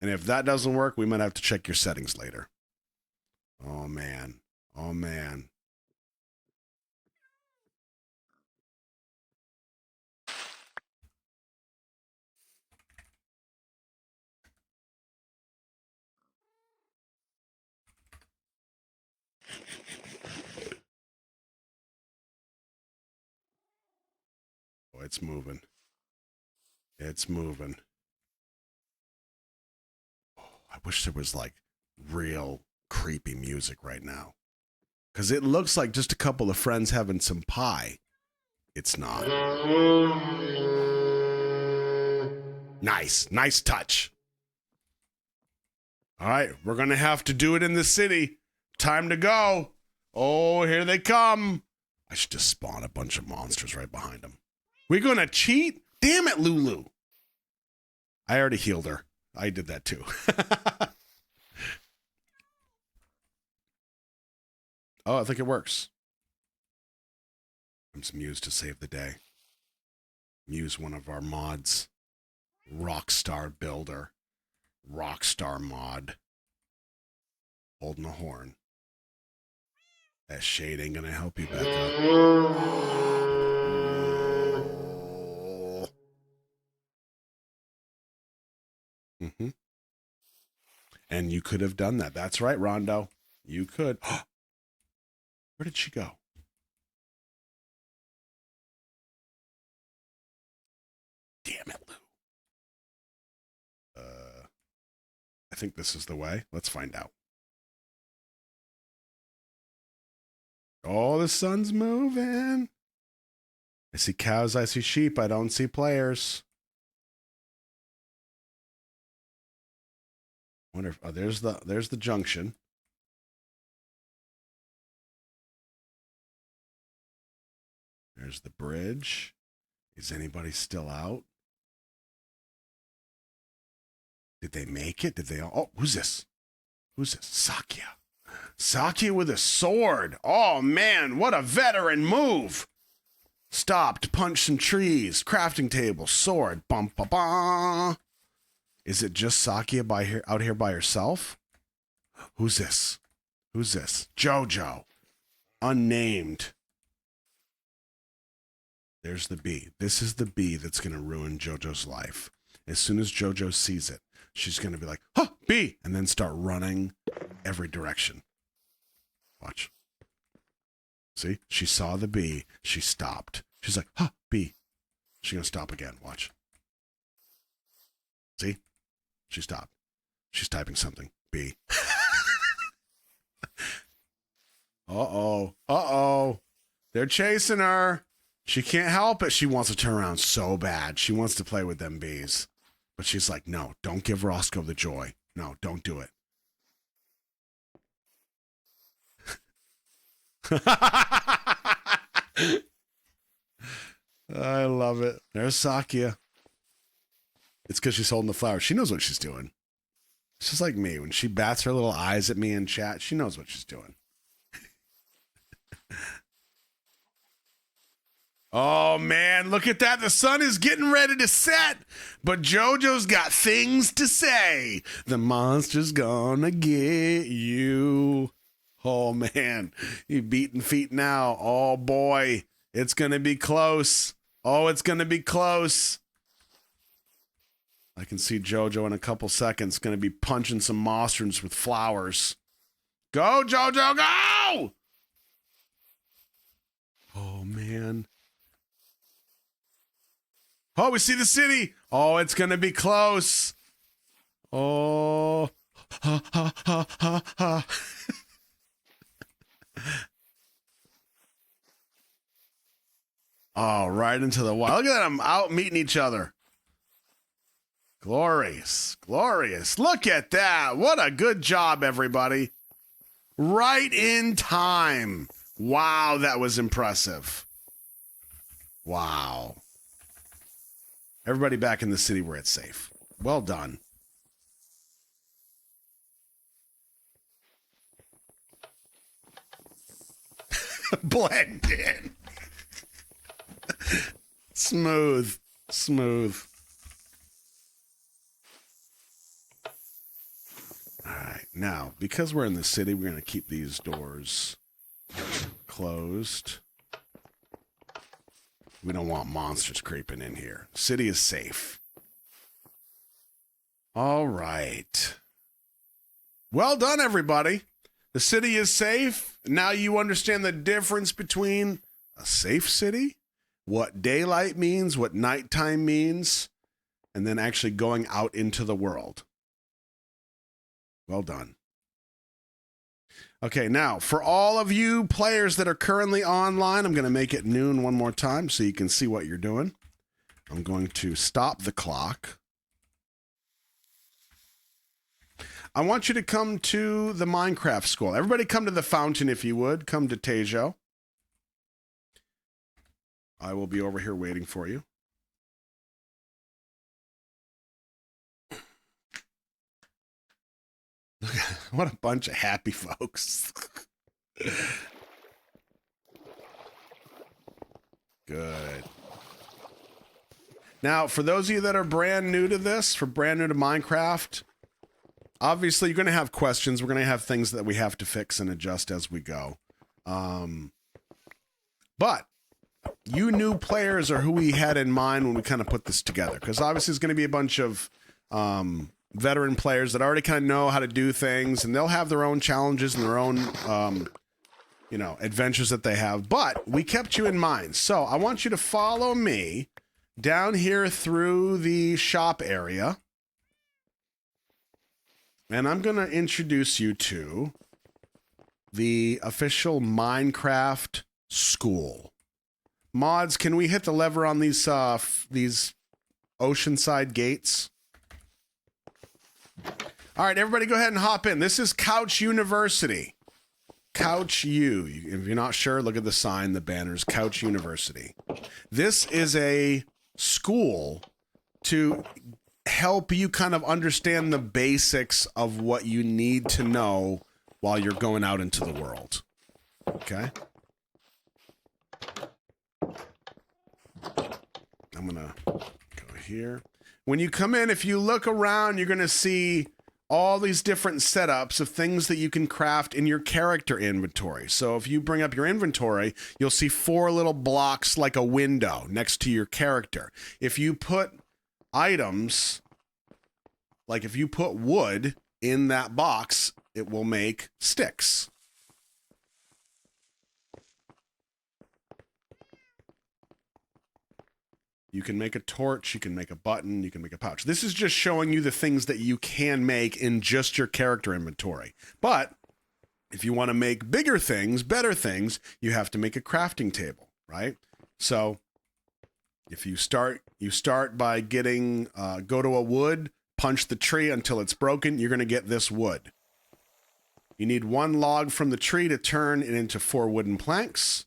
Speaker 1: And if that doesn't work, we might have to check your settings later. Oh, man. Oh, man. Oh, it's moving. It's moving. Oh, I wish there was like real creepy music right now. Because it looks like just a couple of friends having some pie. It's not. Nice. Nice touch. All right. We're going to have to do it in the city. Time to go. Oh, here they come. I should just spawn a bunch of monsters right behind them. We're going to cheat? Damn it, Lulu. I already healed her. I did that too. Oh, I think it works. Comes Muse to save the day. Muse, one of our mods. Rockstar builder. Rockstar mod. Holding a horn. That shade ain't gonna help you, Becca. Mm-hmm. And you could have done that. That's right, Rondo. You could. Where did she go? Damn it, Lou. I think this is the way. Let's find out. Oh, the sun's moving. I see cows. I see sheep. I don't see players. Wonder if there's the junction. There's the bridge. Is anybody still out? Did they make it? Did they all? Oh, who's this? Who's this? Sakya. Sakya with a sword. Oh, man, what a veteran move. Stopped, punched some trees, crafting table, sword. Bum, ba, ba. Is it just Sakya out here by herself? Who's this? Who's this? JoJo. Unnamed. There's the bee. This is the bee that's going to ruin JoJo's life. As soon as JoJo sees it, she's going to be like, huh, bee, and then start running every direction. Watch. See? She saw the bee. She stopped. She's like, huh, bee. She's going to stop again. Watch. See? She stopped. She's typing something. Bee. Uh-oh. Uh-oh. They're chasing her. She can't help it. She wants to turn around so bad. She wants to play with them bees. But she's like, no, don't give Roscoe the joy. No, don't do it. I love it. There's Sakia. It's because she's holding the flower. She knows what she's doing. It's just like me. When she bats her little eyes at me in chat, she knows what she's doing. Oh, man, look at that. The sun is getting ready to set, but JoJo's got things to say. The monster's gonna get you. Oh, man, you beating feet now. Oh, boy, it's going to be close. Oh, it's going to be close. I can see JoJo in a couple seconds going to be punching some monsters with flowers. Go, JoJo, go! Oh, man. Oh, we see the city. Oh, it's going to be close. Oh. Ha, ha, ha, ha, ha. Oh, right into the wild. Look at them out meeting each other. Glorious. Glorious. Look at that. What a good job, everybody. Right in time. Wow, that was impressive. Wow. Everybody back in the city where it's safe. Well done. Blend in. Smooth. Smooth. All right. Now, because we're in the city, we're going to keep these doors closed. We don't want monsters creeping in here. City is safe. All right. Well done, everybody. The city is safe. Now you understand the difference between a safe city, what daylight means, what nighttime means, and then actually going out into the world. Well done. Okay, now, for all of you players that are currently online, I'm going to make it noon one more time so you can see what you're doing. I'm going to stop the clock. I want you to come to the Minecraft school. Everybody come to the fountain if you would. Come to Tejo. I will be over here waiting for you. What a bunch of happy folks. Good. Now, for those of you that are brand new to this, brand new to Minecraft, obviously you're going to have questions. We're going to have things that we have to fix and adjust as we go. But you new players are who we had in mind when we kind of put this together. Because obviously there's going to be a bunch of veteran players that already kind of know how to do things, and they'll have their own challenges and their own, adventures that they have. But we kept you in mind. So I want you to follow me down here through the shop area. And I'm going to introduce you to the official Minecraft school. Mods, can we hit the lever on these oceanside gates? All right, everybody go ahead and hop in. This is Couch University. Couch U. If you're not sure, look at the sign, the banners, Couch University. This is a school to help you kind of understand the basics of what you need to know while you're going out into the world. Okay? I'm going to go here. When you come in, if you look around, you're going to see all these different setups of things that you can craft in your character inventory. So if you bring up your inventory, you'll see 4 little blocks like a window next to your character. If you put items, like if you put wood in that box, it will make sticks. You can make a torch, you can make a button, you can make a pouch. This is just showing you the things that you can make in just your character inventory. But if you want to make bigger things, better things, you have to make a crafting table, right? So if you start by getting, go to a wood, punch the tree until it's broken. You're going to get this wood. You need 1 log from the tree to turn it into 4 wooden planks.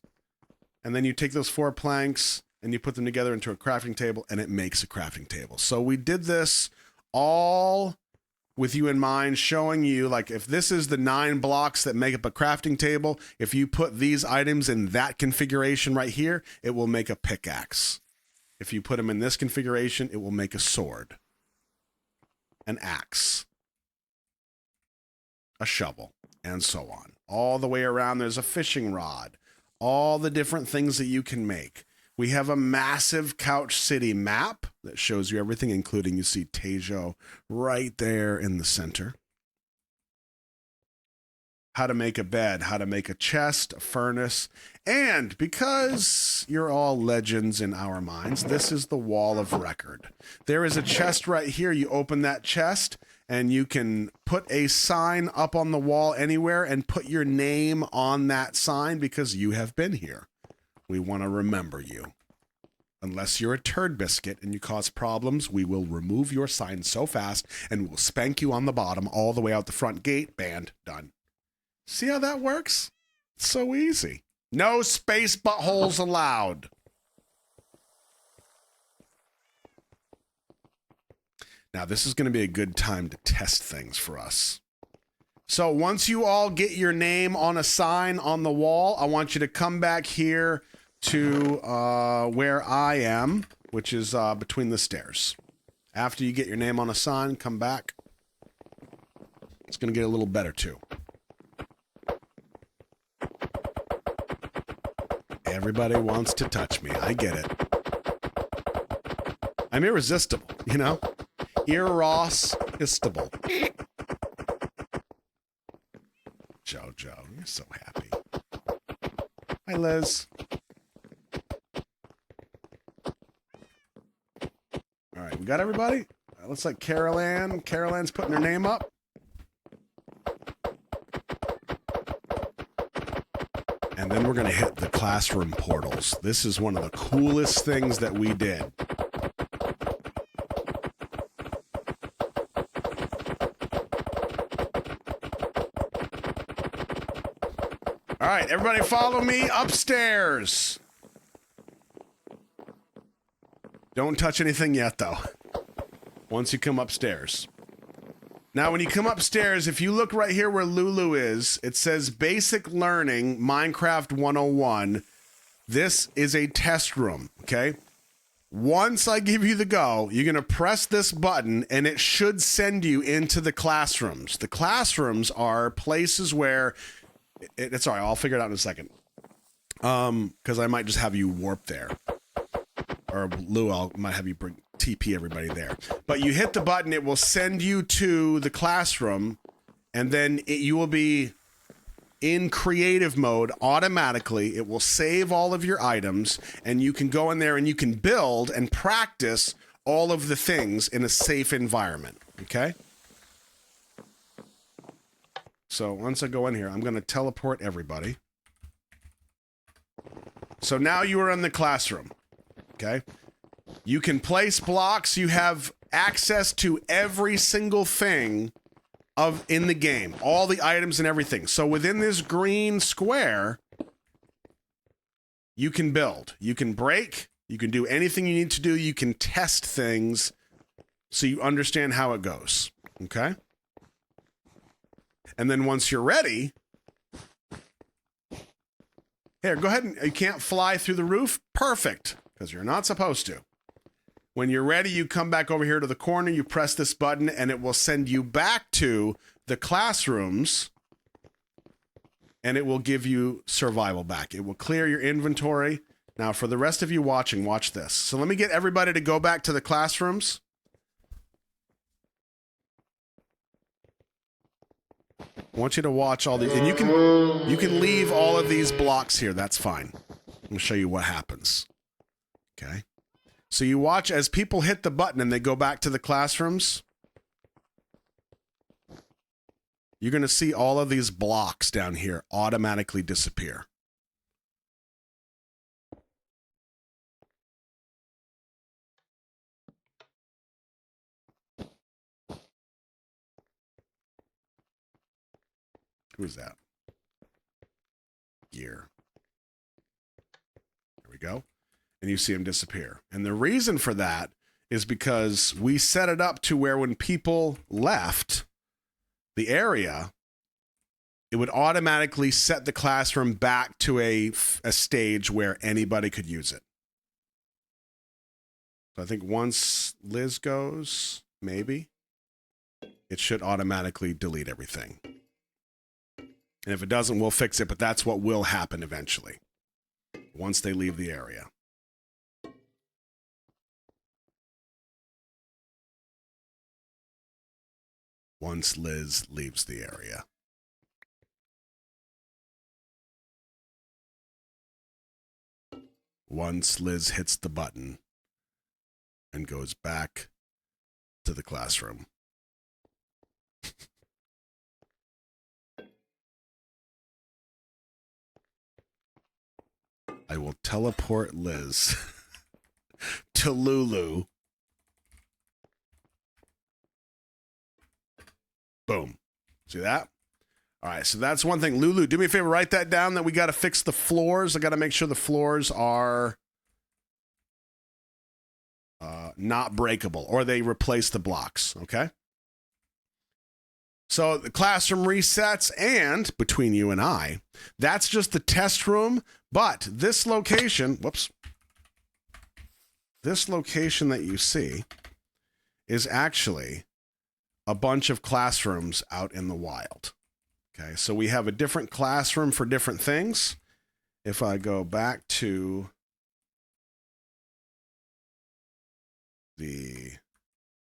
Speaker 1: And then you take those 4 planks and you put them together into a crafting table, and it makes a crafting table. So we did this all with you in mind, showing you, like, if this is the 9 blocks that make up a crafting table, if you put these items in that configuration right here, it will make a pickaxe. If you put them in this configuration, it will make a sword, an axe, a shovel, and so on. All the way around, there's a fishing rod, all the different things that you can make. We have a massive Couch City map that shows you everything, including, you see Tejo right there in the center. How to make a bed, how to make a chest, a furnace, and because you're all legends in our minds, this is the wall of record. There is a chest right here. You open that chest, and you can put a sign up on the wall anywhere and put your name on that sign because you have been here. We want to remember you. Unless you're a turd biscuit and you cause problems, we will remove your sign so fast and we'll spank you on the bottom all the way out the front gate. Banned. Done. See how that works? It's so easy. No space buttholes allowed. Now, this is going to be a good time to test things for us. So once you all get your name on a sign on the wall, I want you to come back here to where I am, which is between the stairs. After you get your name on a sign, come back. It's going to get a little better, too. Everybody wants to touch me. I get it. I'm irresistible, you know? Irresistible. Jojo, you're so happy. Hi, Liz. All right, we got everybody? Looks like Carol Ann. Carol Ann's putting her name up. And then we're going to hit the classroom portals. This is one of the coolest things that we did. All right, everybody follow me upstairs. Don't touch anything yet, though. Once you come upstairs. Now, when you come upstairs, if you look right here where Lulu is, it says Basic Learning, Minecraft 101. This is a test room, okay? Once I give you the go, you're going to press this button, and it should send you into the classrooms. The classrooms are places where... It's all right, I'll figure it out in a second. Because I might just have you warp there. Or Lou, I might have you bring TP everybody there. But you hit the button, it will send you to the classroom, and then you will be in creative mode automatically. It will save all of your items, and you can go in there and you can build and practice all of the things in a safe environment, okay? So once I go in here, I'm going to teleport everybody. So now you are in the classroom. Okay, you can place blocks. You have access to every single thing in the game, all the items and everything. So within this green square, you can build, you can break, you can do anything you need to do. You can test things so you understand how it goes. Okay, and then once you're ready, here, go ahead and you can't fly through the roof. Perfect. Because you're not supposed to. When you're ready, you come back over here to the corner, you press this button, and it will send you back to the classrooms, and it will give you survival back. It will clear your inventory. Now, for the rest of you watching, watch this. So let me get everybody to go back to the classrooms. I want you to watch all these, and you can leave all of these blocks here. That's fine. I'm going to show you what happens. Okay, so you watch as people hit the button and they go back to the classrooms. You're going to see all of these blocks down here automatically disappear. Who's that? Gear. There we go. And you see him disappear. And the reason for that is because we set it up to where when people left the area, it would automatically set the classroom back to a stage where anybody could use it. So I think once Liz goes, maybe, it should automatically delete everything. And if it doesn't, we'll fix it, but that's what will happen eventually once they leave the area. Once Liz leaves the area. Once Liz hits the button and goes back to the classroom. I will teleport Liz to Lulu. Boom. See that? All right, so that's one thing. Lulu, do me a favor, write that down that we got to fix the floors. I got to make sure the floors are not breakable, or they replace the blocks, okay? So the classroom resets, and between you and I, that's just the test room, but this location, this location that you see is actually a bunch of classrooms out in the wild. Okay, so we have a different classroom for different things. If I go back to the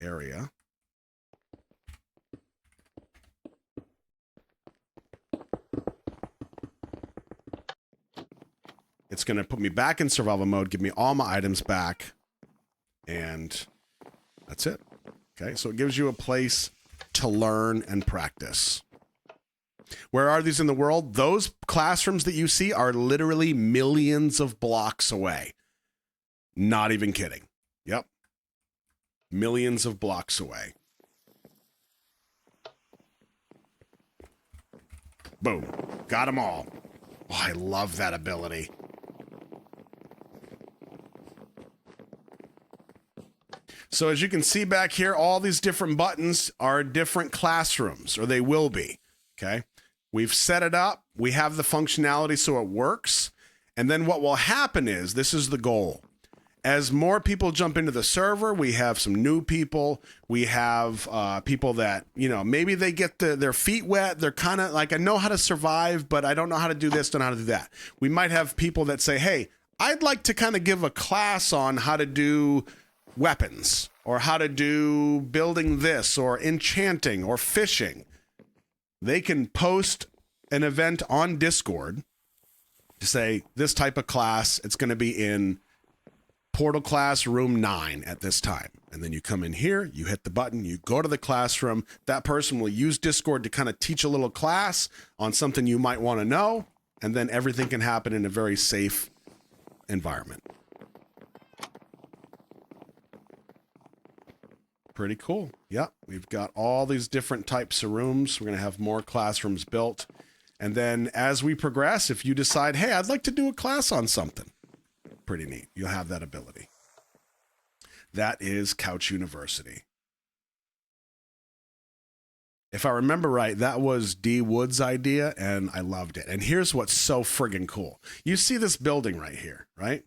Speaker 1: area, it's going to put me back in survival mode, give me all my items back, and that's it. Okay, so it gives you a place to learn and practice. Where are these in the world? Those classrooms that you see are literally millions of blocks away. Not even kidding. Yep. Millions of blocks away. Boom. Got them all. Oh, I love that ability. So as you can see back here, all these different buttons are different classrooms, or they will be. Okay. We've set it up. We have the functionality so it works. And then what will happen is, this is the goal. As more people jump into the server, we have some new people. We have people that, you know, maybe they get their feet wet. They're kind of like, I know how to survive, but I don't know how to do this, don't know how to do that. We might have people that say, hey, I'd like to kind of give a class on how to do weapons, or how to do building this, or enchanting, or fishing. They can post an event on Discord to say, this type of class, it's going to be in Portal Class Room 9 at this time. And then you come in here, you hit the button, you go to the classroom. That person will use Discord to kind of teach a little class on something you might want to know. And then everything can happen in a very safe environment. Pretty cool. Yep. We've got all these different types of rooms. We're going to have more classrooms built. And then as we progress, if you decide, hey, I'd like to do a class on something, pretty neat. You'll have that ability. That is Couch University. If I remember right, that was D. Wood's idea, and I loved it. And here's what's so friggin' cool. You see this building right here, right?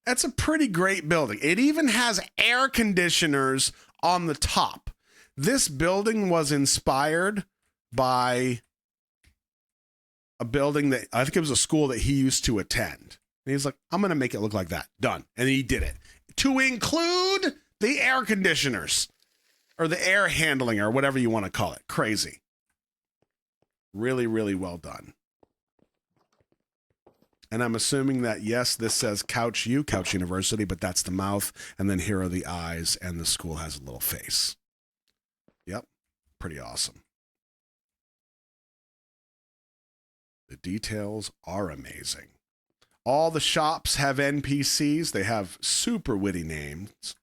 Speaker 1: That's a pretty great building. It even has air conditioners on the top. This building was inspired by a building that, I think it was a school that he used to attend. And he's like, I'm going to make it look like that. Done. And he did it. To include the air conditioners, or the air handling, or whatever you want to call it. Crazy. Really, really well done. And I'm assuming that, yes, this says Couch University, but that's the mouth. And then here are the eyes, and the school has a little face. Yep. Pretty awesome. The details are amazing. All the shops have NPCs. They have super witty names.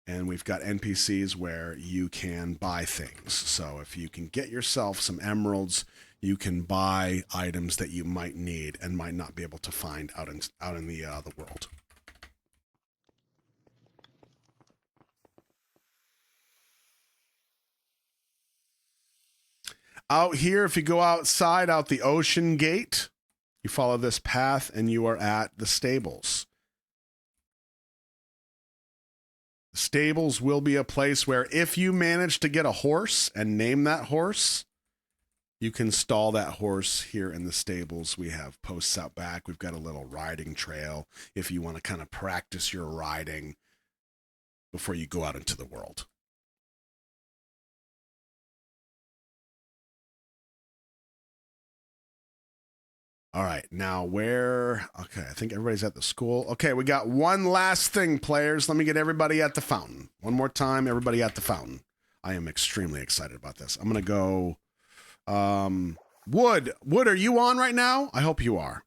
Speaker 1: And we've got NPCs where you can buy things. So if you can get yourself some emeralds, you can buy items that you might need and might not be able to find out in the world. Out here, if you go outside, out the ocean gate, you follow this path and you are at the stables. The stables will be a place where if you manage to get a horse and name that horse, you can stall that horse here in the stables. We have posts out back. We've got a little riding trail if you want to kind of practice your riding before you go out into the world. All right, now where? Okay, I think everybody's at the school. Okay, we got one last thing, players. Let me get everybody at the fountain. One more time, everybody at the fountain. I am extremely excited about this. I'm going to go... Wood, are you on right now? I hope you are.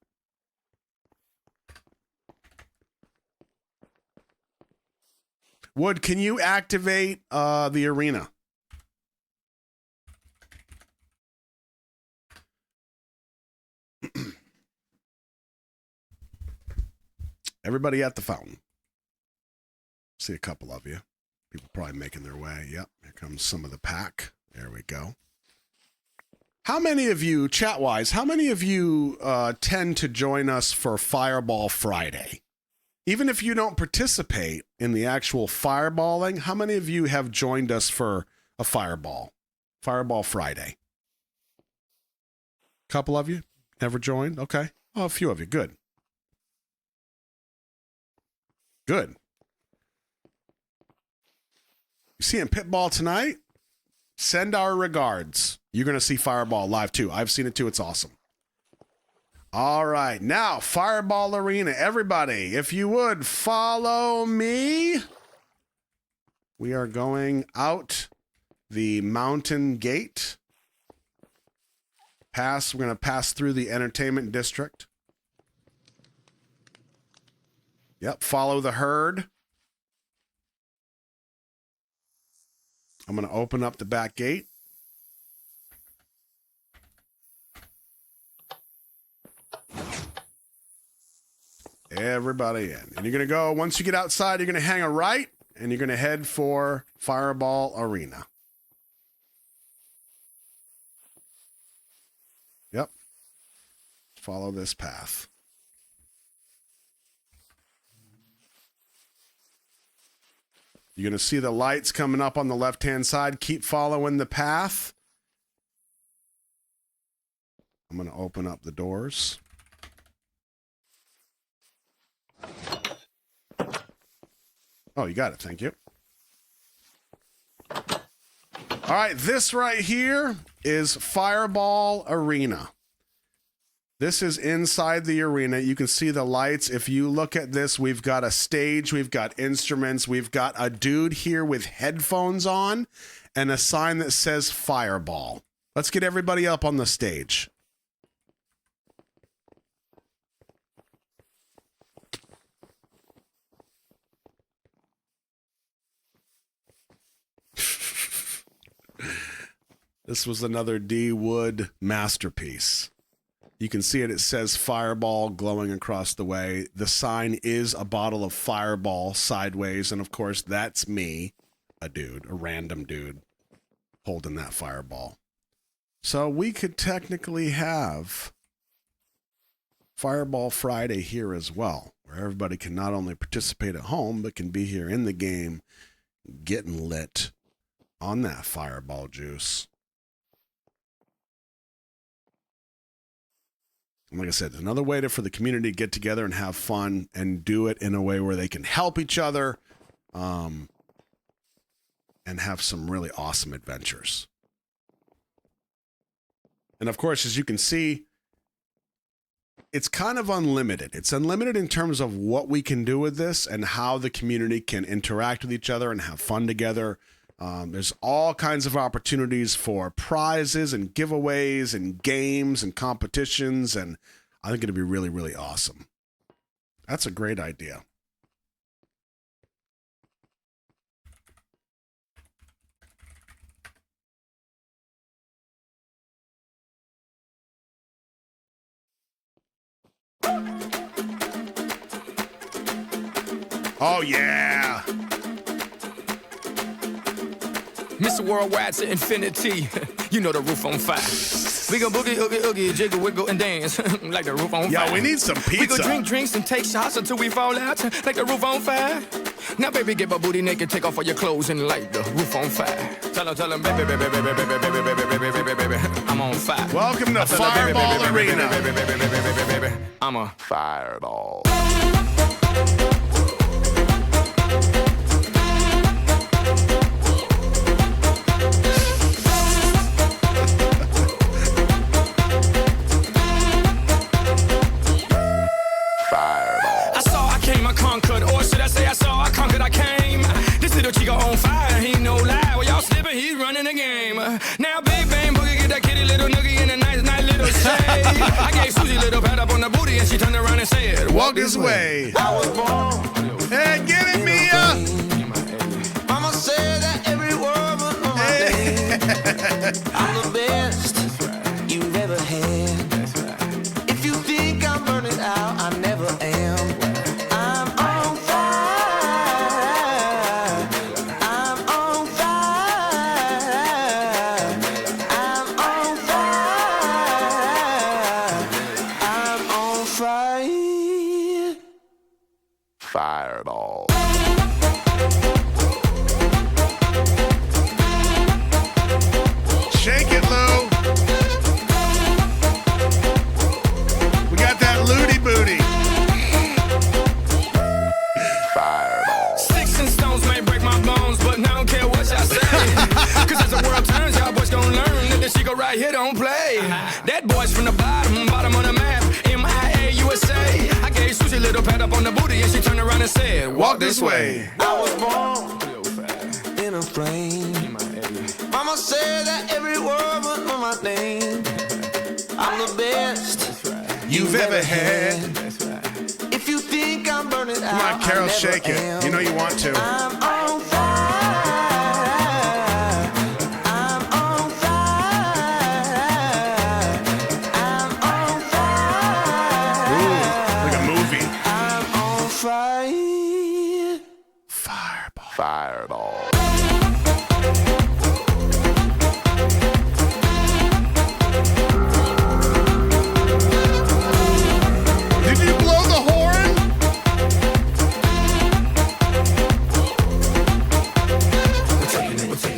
Speaker 1: Wood, can you activate the arena? Everybody at the fountain. See a couple of you. People probably making their way. Yep, here comes some of the pack. There we go. How many of you, chat-wise, how many of you tend to join us for Fireball Friday? Even if you don't participate in the actual fireballing, how many of you have joined us for a Fireball Friday? Couple of you? Never joined? Okay. Oh, a few of you. Good. Good. You seeing Pitball tonight? Send our regards. You're going to see Fireball live too. I've seen it too. It's awesome. All right. Now, Fireball Arena. Everybody, if you would follow me. We are going out the mountain gate. We're going to pass through the entertainment district. Yep. Follow the herd. I'm going to open up the back gate. Everybody in. And you're going to go, once you get outside, you're going to hang a right, and you're going to head for Fireball Arena. Yep. Follow this path. You're going to see the lights coming up on the left-hand side. Keep following the path. I'm going to open up the doors. Oh, you got it. Thank you. All right, this right here is Fireball Arena. This is inside the arena. You can see the lights. If you look at this, we've got a stage, we've got instruments, we've got a dude here with headphones on and a sign that says Fireball. Let's get everybody up on the stage. This was another D. Wood masterpiece. You can see it. It says Fireball glowing across the way. The sign is a bottle of Fireball sideways. And of course, that's me, a random dude, holding that Fireball. So we could technically have Fireball Friday here as well, where everybody can not only participate at home, but can be here in the game, getting lit on that Fireball juice. And like I said, another way for the community to get together and have fun and do it in a way where they can help each other and have some really awesome adventures. And of course, as you can see, it's kind of unlimited. It's unlimited in terms of what we can do with this and how the community can interact with each other and have fun together. There's all kinds of opportunities for prizes and giveaways and games and competitions, and I think it'll be really, really awesome. That's a great idea. Oh, yeah.
Speaker 2: Mr. Worldwide to infinity. You know the roof on fire. We go boogie, oogie, oogie, jiggle, wiggle, and dance like the roof on fire.
Speaker 1: Yo, we need some pizza.
Speaker 2: We go drink drinks and take shots until we fall out like the roof on fire. Now, baby, get my booty naked, take off all your clothes and light the roof on fire. Tell him, baby, baby, baby, baby, baby, baby, baby, baby, baby, I'm on fire.
Speaker 1: Welcome to Fireball Arena.
Speaker 2: I'm a fireball. Conquered, or should I say I saw, I conquered, I came. This little chico on fire, he no lie. Well, y'all slipping, he's running the game. Now, big bang boogie, get that kitty little noogie in a nice little shade. I gave Susie a little pat up on the booty, and she turned around and said,
Speaker 1: walk this way. I was born. Hey, get it, Mia.
Speaker 3: Mama said that every word was on my name. I'm the best you've ever had. If you think I'm burning out, I never am.
Speaker 2: Fireball.
Speaker 1: Shake it, Lou. We got that looty booty.
Speaker 2: Fireball. Sticks and stones may break my bones, but I don't care what y'all say. Cause as the world turns, y'all boys gon' learn that this shit go right here don't play. That boy's from the bottom of the map. MIA USA. I gave Susie a little pat up on the booty and she turned around and said, walk this way.
Speaker 3: I was born in a flame. Mama said that every word was on my name. I'm the best
Speaker 1: you've ever had.
Speaker 3: If you think I'm burning out,
Speaker 1: come on, Carol, shake it. You know you want to.
Speaker 3: I'm on fire. I'm on fire. I'm on fire.
Speaker 1: Ooh, like a movie.
Speaker 3: I'm on fire.
Speaker 1: Fireball.
Speaker 2: Fireball.
Speaker 1: Did you blow the horn?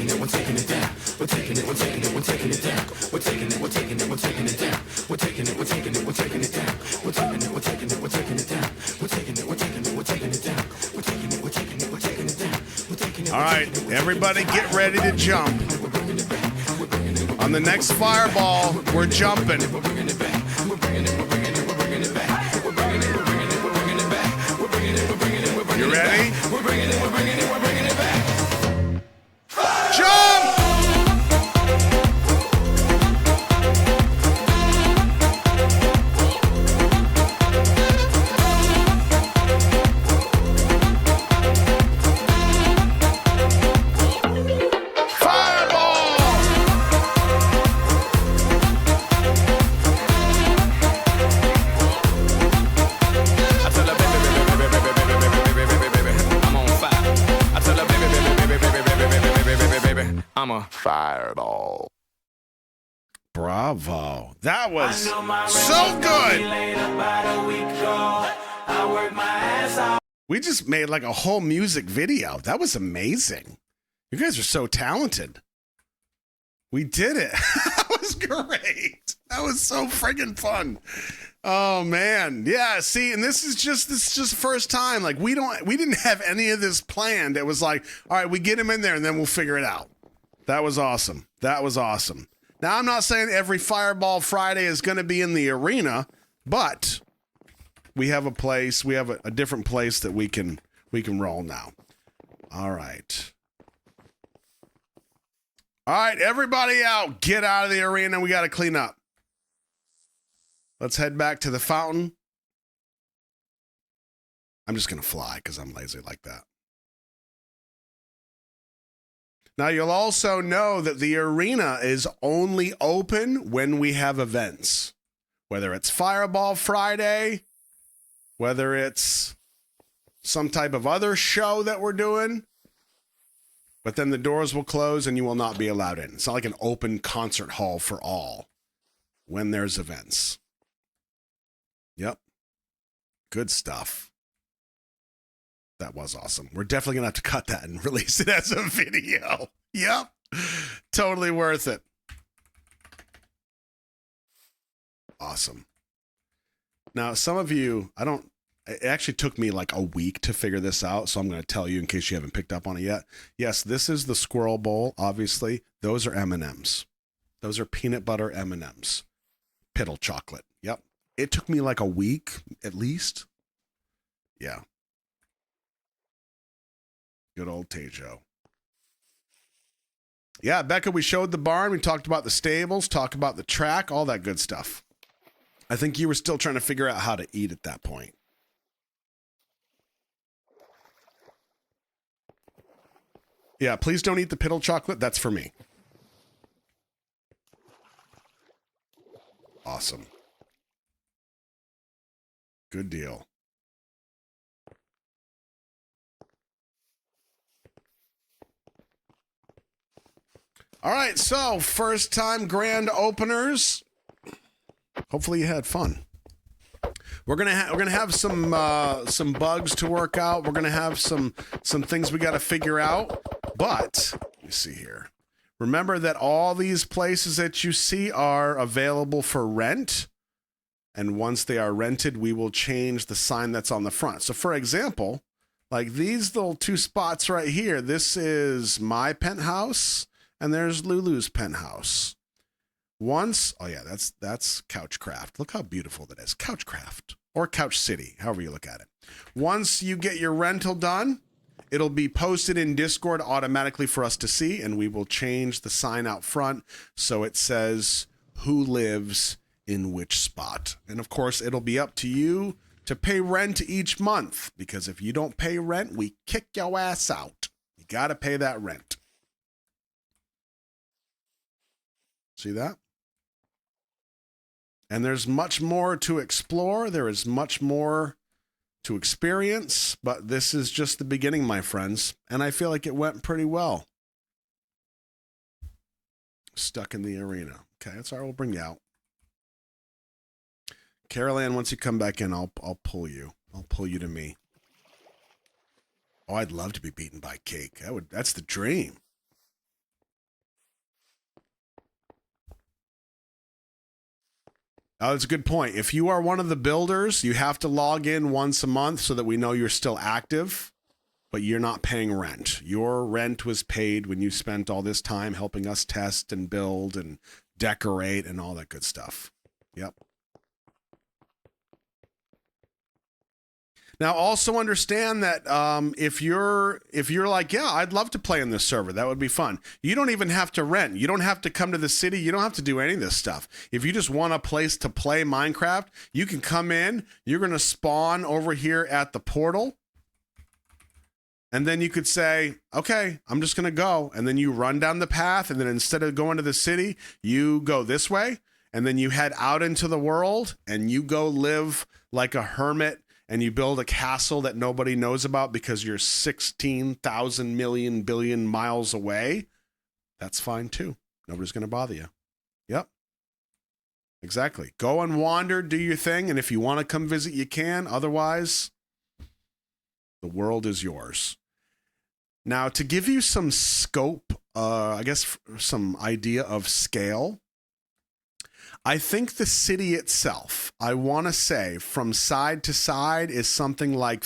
Speaker 2: We're taking it down. We're taking it down. We're taking it down. We're taking it down. We're taking it down. We're taking it down. We're taking it down. We're taking it down. We're taking it down.
Speaker 1: All right, everybody get ready to jump. On the next fireball, we're jumping. You ready? Jump!
Speaker 2: I'm a fireball.
Speaker 1: Bravo. That was so good. We just made like a whole music video. That was amazing. You guys are so talented. We did it. That was great. That was so friggin' fun. Oh man. Yeah, see, and this is just the first time. Like we didn't have any of this planned. It was like, all right, we get him in there and then we'll figure it out. That was awesome. That was awesome. Now, I'm not saying every Fireball Friday is going to be in the arena, but we have a place. We have a different place that we can roll now. All right. All right, everybody out. Get out of the arena. We got to clean up. Let's head back to the fountain. I'm just going to fly because I'm lazy like that. Now, you'll also know that the arena is only open when we have events, whether it's Fireball Friday whether it's some type of other show that we're doing, but then the doors will close and you will not be allowed in. It's not like an open concert hall for all when there's events. Yep. Good stuff. That was awesome. We're definitely going to have to cut that and release it as a video. Yep. Totally worth it. Awesome. Now, some of you, it actually took me like a week to figure this out, so I'm going to tell you in case you haven't picked up on it yet. Yes, this is the squirrel bowl, obviously. Those are M&Ms. Those are peanut butter M&Ms. Piddle chocolate. Yep. It took me like a week at least. Yeah. Good old Tejo. Yeah, Becca, we showed the barn. We talked about the stables, talked about the track, all that good stuff. I think you were still trying to figure out how to eat at that point. Yeah, please don't eat the piddle chocolate. That's for me. Awesome. Good deal. All right, so first time grand openers. Hopefully you had fun. We're gonna have some bugs to work out. We're gonna have some things we got to figure out. But let me see here. Remember that all these places that you see are available for rent. And once they are rented, we will change the sign that's on the front. So for example, like these little two spots right here, this is my penthouse and there's Lulu's penthouse. Once, oh yeah, that's Couchcraft. Look how beautiful that is. Couchcraft or Couch City, however you look at it. Once you get your rental done, it'll be posted in Discord automatically for us to see, and we will change the sign out front so it says who lives in which spot. And of course, it'll be up to you to pay rent each month, because if you don't pay rent, we kick your ass out. You got to pay that rent. See that? And there's much more to explore. There is much more to experience, but this is just the beginning, my friends. And I feel like it went pretty well. Stuck in the arena. Okay, that's all right. We'll bring you out. Carol Ann, once you come back in, I'll pull you. I'll pull you to me. Oh, I'd love to be beaten by cake. That's the dream. Oh, that's a good point. If you are one of the builders, you have to log in once a month so that we know you're still active, but you're not paying rent. Your rent was paid when you spent all this time helping us test and build and decorate and all that good stuff. Yep. Now, also understand that if you're like, yeah, I'd love to play in this server. That would be fun. You don't even have to rent. You don't have to come to the city. You don't have to do any of this stuff. If you just want a place to play Minecraft, you can come in. You're going to spawn over here at the portal. And then you could say, okay, I'm just going to go. And then you run down the path. And then instead of going to the city, you go this way. And then you head out into the world and you go live like a hermit. And you build a castle that nobody knows about because you're 16,000 million billion miles away. That's fine too. Nobody's going to bother you. Yep. Exactly. Go and wander, do your thing. And if you want to come visit, you can. Otherwise, the world is yours. Now, to give you some scope, I guess some idea of scale, I think the city itself, I want to say from side to side is something like,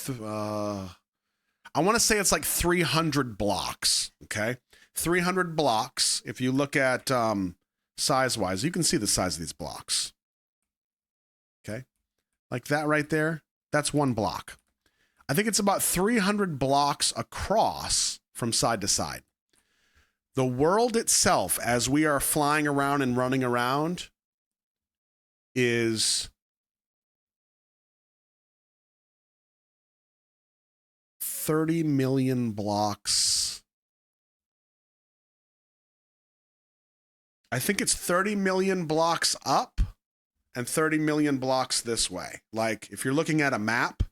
Speaker 1: I want to say it's like 300 blocks, okay? 300 blocks. If you look at size-wise, you can see the size of these blocks, okay? Like that right there, that's one block. I think it's about 300 blocks across from side to side. The world itself, as we are flying around and running around, is 30 million blocks. I think it's 30 million blocks up and 30 million blocks this way. Like if you're looking at a map,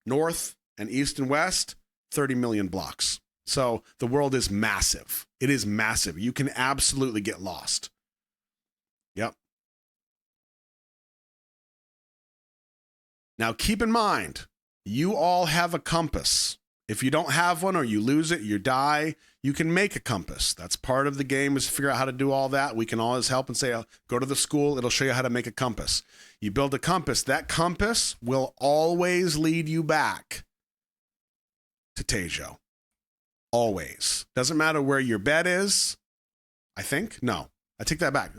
Speaker 1: north and east and west, 30 million blocks. So the world is massive. It is massive. You can absolutely get lost. Yep. Now keep in mind, you all have a compass. If you don't have one or you lose it, you die, you can make a compass. That's part of the game, is to figure out how to do all that. We can always help and say, go to the school. It'll show you how to make a compass. You build a compass. That compass will always lead you back to Tejo. Always. Doesn't matter where your bed is. I think. No, I take that back.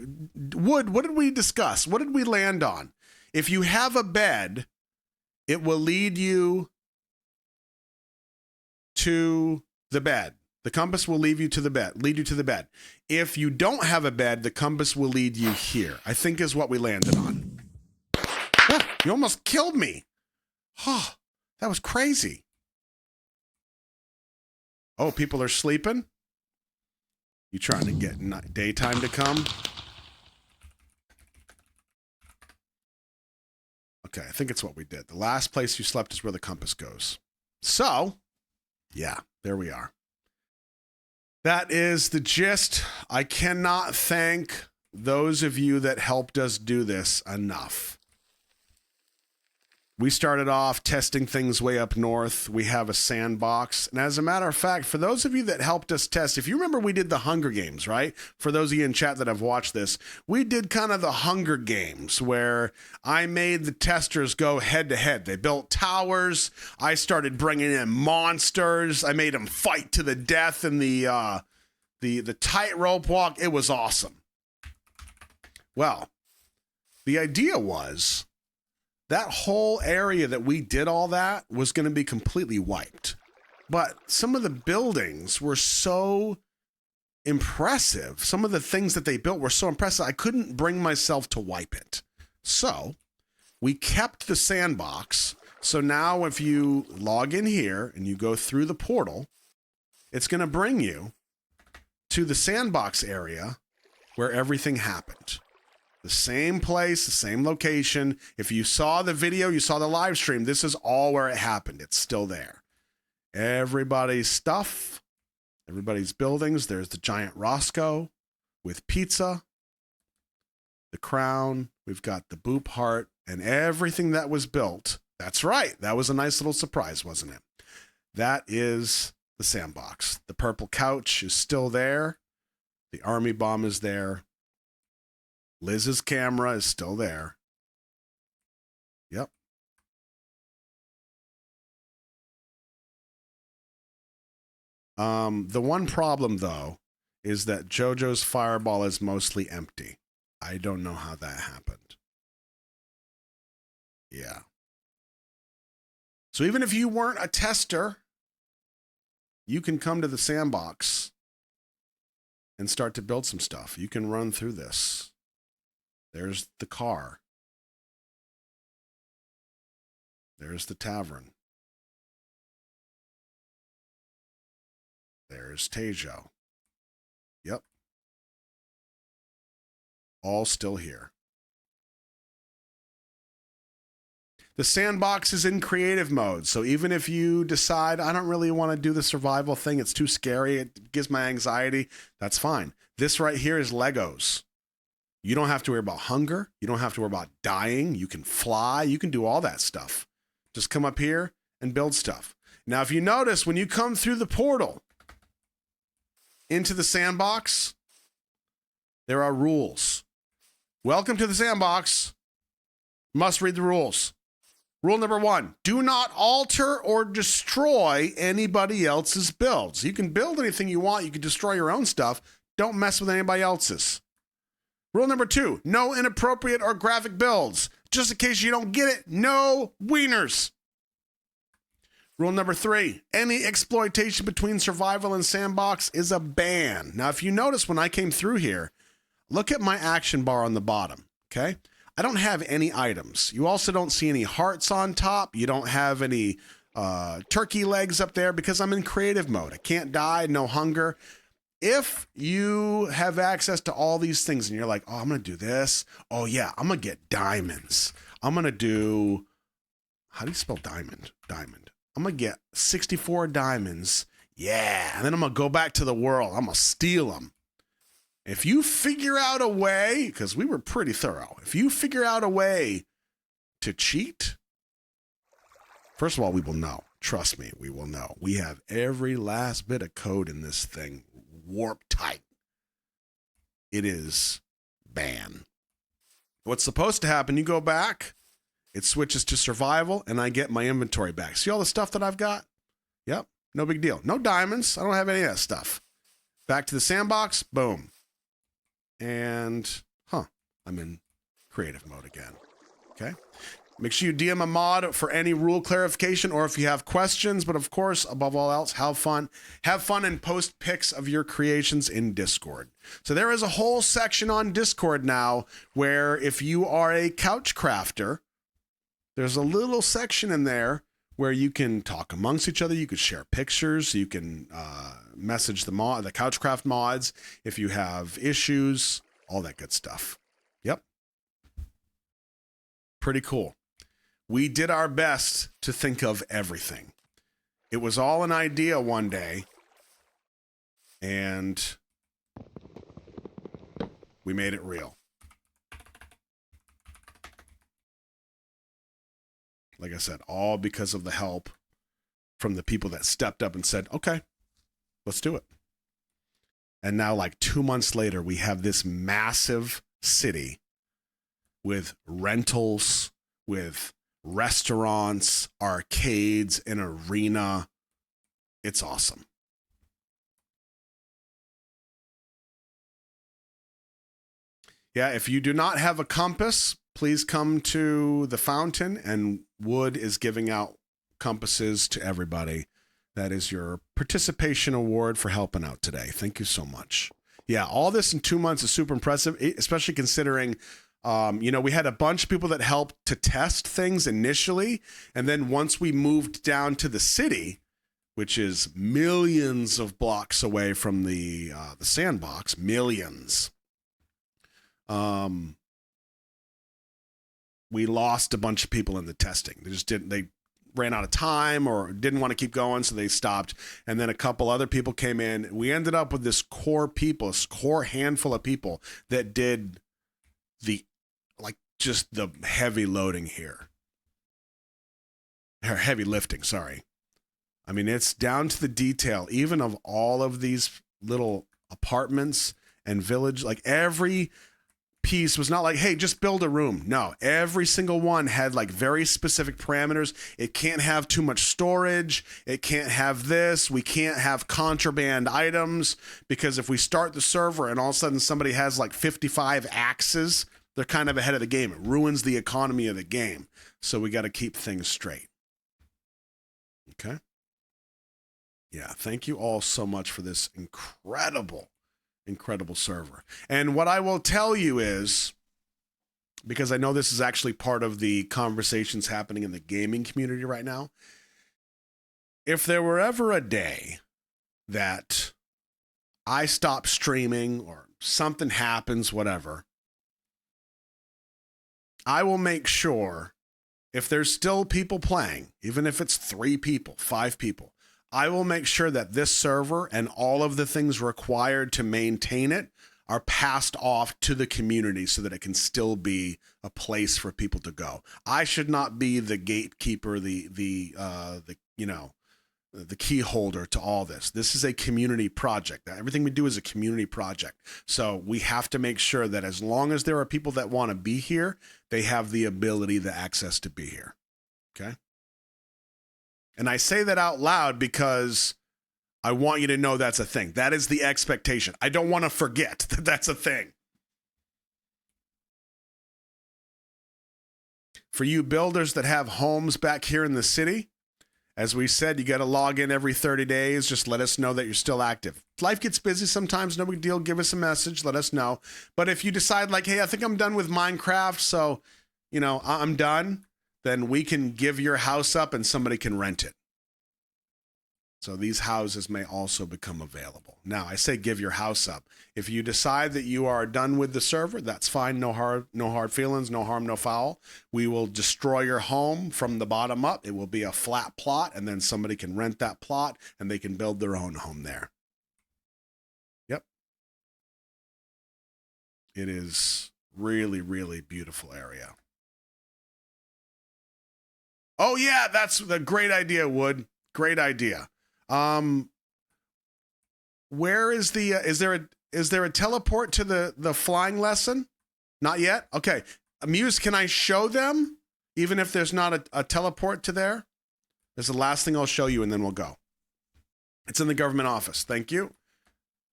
Speaker 1: Wood, what did we discuss? What did we land on? If you have a bed, it will lead you to the bed. The compass will lead you to the bed. If you don't have a bed, the compass will lead you here, I think is what we landed on. Ah, you almost killed me. Oh, that was crazy. Oh, people are sleeping? You trying to get daytime to come? Okay, I think it's what we did. The last place you slept is where the compass goes. So, yeah, there we are. That is the gist. I cannot thank those of you that helped us do this enough. We started off testing things way up north. We have a sandbox. And as a matter of fact, for those of you that helped us test, if you remember, we did the Hunger Games, right? For those of you in chat that have watched this, we did kind of the Hunger Games where I made the testers go head to head. They built towers. I started bringing in monsters. I made them fight to the death in the tightrope walk. It was awesome. Well, the idea was that whole area that we did all that was going to be completely wiped. But some of the buildings were so impressive. Some of the things that they built were so impressive, I couldn't bring myself to wipe it. So we kept the sandbox. So now if you log in here and you go through the portal, it's going to bring you to the sandbox area where everything happened. The same place, the same location. If you saw the video, you saw the live stream, this is all where it happened. It's still there. Everybody's stuff, everybody's buildings. There's the giant Roscoe with pizza, the crown. We've got the boop heart and everything that was built. That's right. That was a nice little surprise, wasn't it? That is the sandbox. The purple couch is still there. The army bomb is there. Liz's camera is still there. Yep. The one problem, though, is that JoJo's fireball is mostly empty. I don't know how that happened. Yeah. So even if you weren't a tester, you can come to the sandbox and start to build some stuff. You can run through this. There's the car. There's the tavern. There's Tejo. Yep. All still here. The sandbox is in creative mode, so even if you decide, I don't really want to do the survival thing, it's too scary, it gives my anxiety, that's fine. This right here is Legos. You don't have to worry about hunger. You don't have to worry about dying. You can fly. You can do all that stuff. Just come up here and build stuff. Now, if you notice, when you come through the portal into the sandbox, there are rules. Welcome to the sandbox. Must read the rules. Rule number 1, do not alter or destroy anybody else's builds. You can build anything you want. You can destroy your own stuff. Don't mess with anybody else's. Rule number 2, no inappropriate or graphic builds. Just in case you don't get it, no wieners. Rule number 3, any exploitation between survival and sandbox is a ban. Now, if you notice when I came through here, look at my action bar on the bottom, okay? I don't have any items. You also don't see any hearts on top. You don't have any turkey legs up there because I'm in creative mode. I can't die, no hunger. if you have access to all these things and you're like, oh, I'm going to do this. Oh, yeah, I'm going to get diamonds. I'm going to do, how do you spell diamond? Diamond. I'm going to get 64 diamonds. Yeah. And then I'm going to go back to the world. I'm going to steal them. If you figure out a way, because we were pretty thorough, if you figure out a way to cheat, first of all, we will know. Trust me, we will know. We have every last bit of code in this thing warp tight. It is ban. What's supposed to happen, you go back, it switches to survival, and I get my inventory back. See all the stuff that I've got? Yep, no big deal. No diamonds. I don't have any of that stuff. Back to the sandbox, boom. And, I'm in creative mode again. Okay? Make sure you DM a mod for any rule clarification or if you have questions. But of course, above all else, have fun. Have fun and post pics of your creations in Discord. So there is a whole section on Discord now where if you are a couch crafter, there's a little section in there where you can talk amongst each other. You could share pictures. You can message the Couchcraft mods if you have issues, all that good stuff. Yep. Pretty cool. We did our best to think of everything. It was all an idea one day, and we made it real. Like I said, all because of the help from the people that stepped up and said, okay, let's do it. And now, like 2 months later, we have this massive city with rentals, with restaurants, arcades, an arena. It's awesome. Yeah, if you do not have a compass, please come to the fountain, and Wood is giving out compasses to everybody. That is your participation award for helping out today. Thank you so much. Yeah, all this in 2 months is super impressive, especially considering we had a bunch of people that helped to test things initially. And then once we moved down to the city, which is millions of blocks away from the sandbox, millions, we lost a bunch of people in the testing. They ran out of time or didn't want to keep going, so they stopped. And then a couple other people came in. We ended up with this core handful of people that did just the heavy loading here. Or heavy lifting, sorry. I mean, it's down to the detail, even of all of these little apartments and village. Like every piece was not like, hey, just build a room. No, every single one had like very specific parameters. It can't have too much storage. It can't have this. We can't have contraband items, because if we start the server and all of a sudden somebody has like 55 axes, they're kind of ahead of the game. It ruins the economy of the game. So we got to keep things straight. Okay. Yeah. Thank you all so much for this incredible server. And what I will tell you is, because I know this is actually part of the conversations happening in the gaming community right now, if there were ever a day that I stop streaming or something happens, whatever, I will make sure, if there's still people playing, even if it's 3 people, 5 people, I will make sure that this server and all of the things required to maintain it are passed off to the community so that it can still be a place for people to go. I should not be the gatekeeper, the key holder to all this. This is a community project. Everything we do is a community project. So we have to make sure that as long as there are people that want to be here, they have the ability, the access to be here. Okay? And I say that out loud because I want you to know that's a thing. That is the expectation. I don't want to forget that that's a thing. For you builders that have homes back here in the city, as we said, you got to log in every 30 days. Just let us know that you're still active. Life gets busy sometimes. No big deal. Give us a message. Let us know. But if you decide like, hey, I think I'm done with Minecraft, so, I'm done, then we can give your house up and somebody can rent it. So these houses may also become available. Now, I say give your house up. If you decide that you are done with the server, that's fine. No hard feelings, no harm, no foul. We will destroy your home from the bottom up. It will be a flat plot, and then somebody can rent that plot, and they can build their own home there. Yep. It is really, really beautiful area. Oh, yeah, that's a great idea, Wood. Great idea. Where is the is there a teleport to the flying lesson? Not yet. Okay, Muse, can I show them even if there's not a teleport to there? That's the last thing I'll show you, and then we'll go. It's in the government office. Thank you.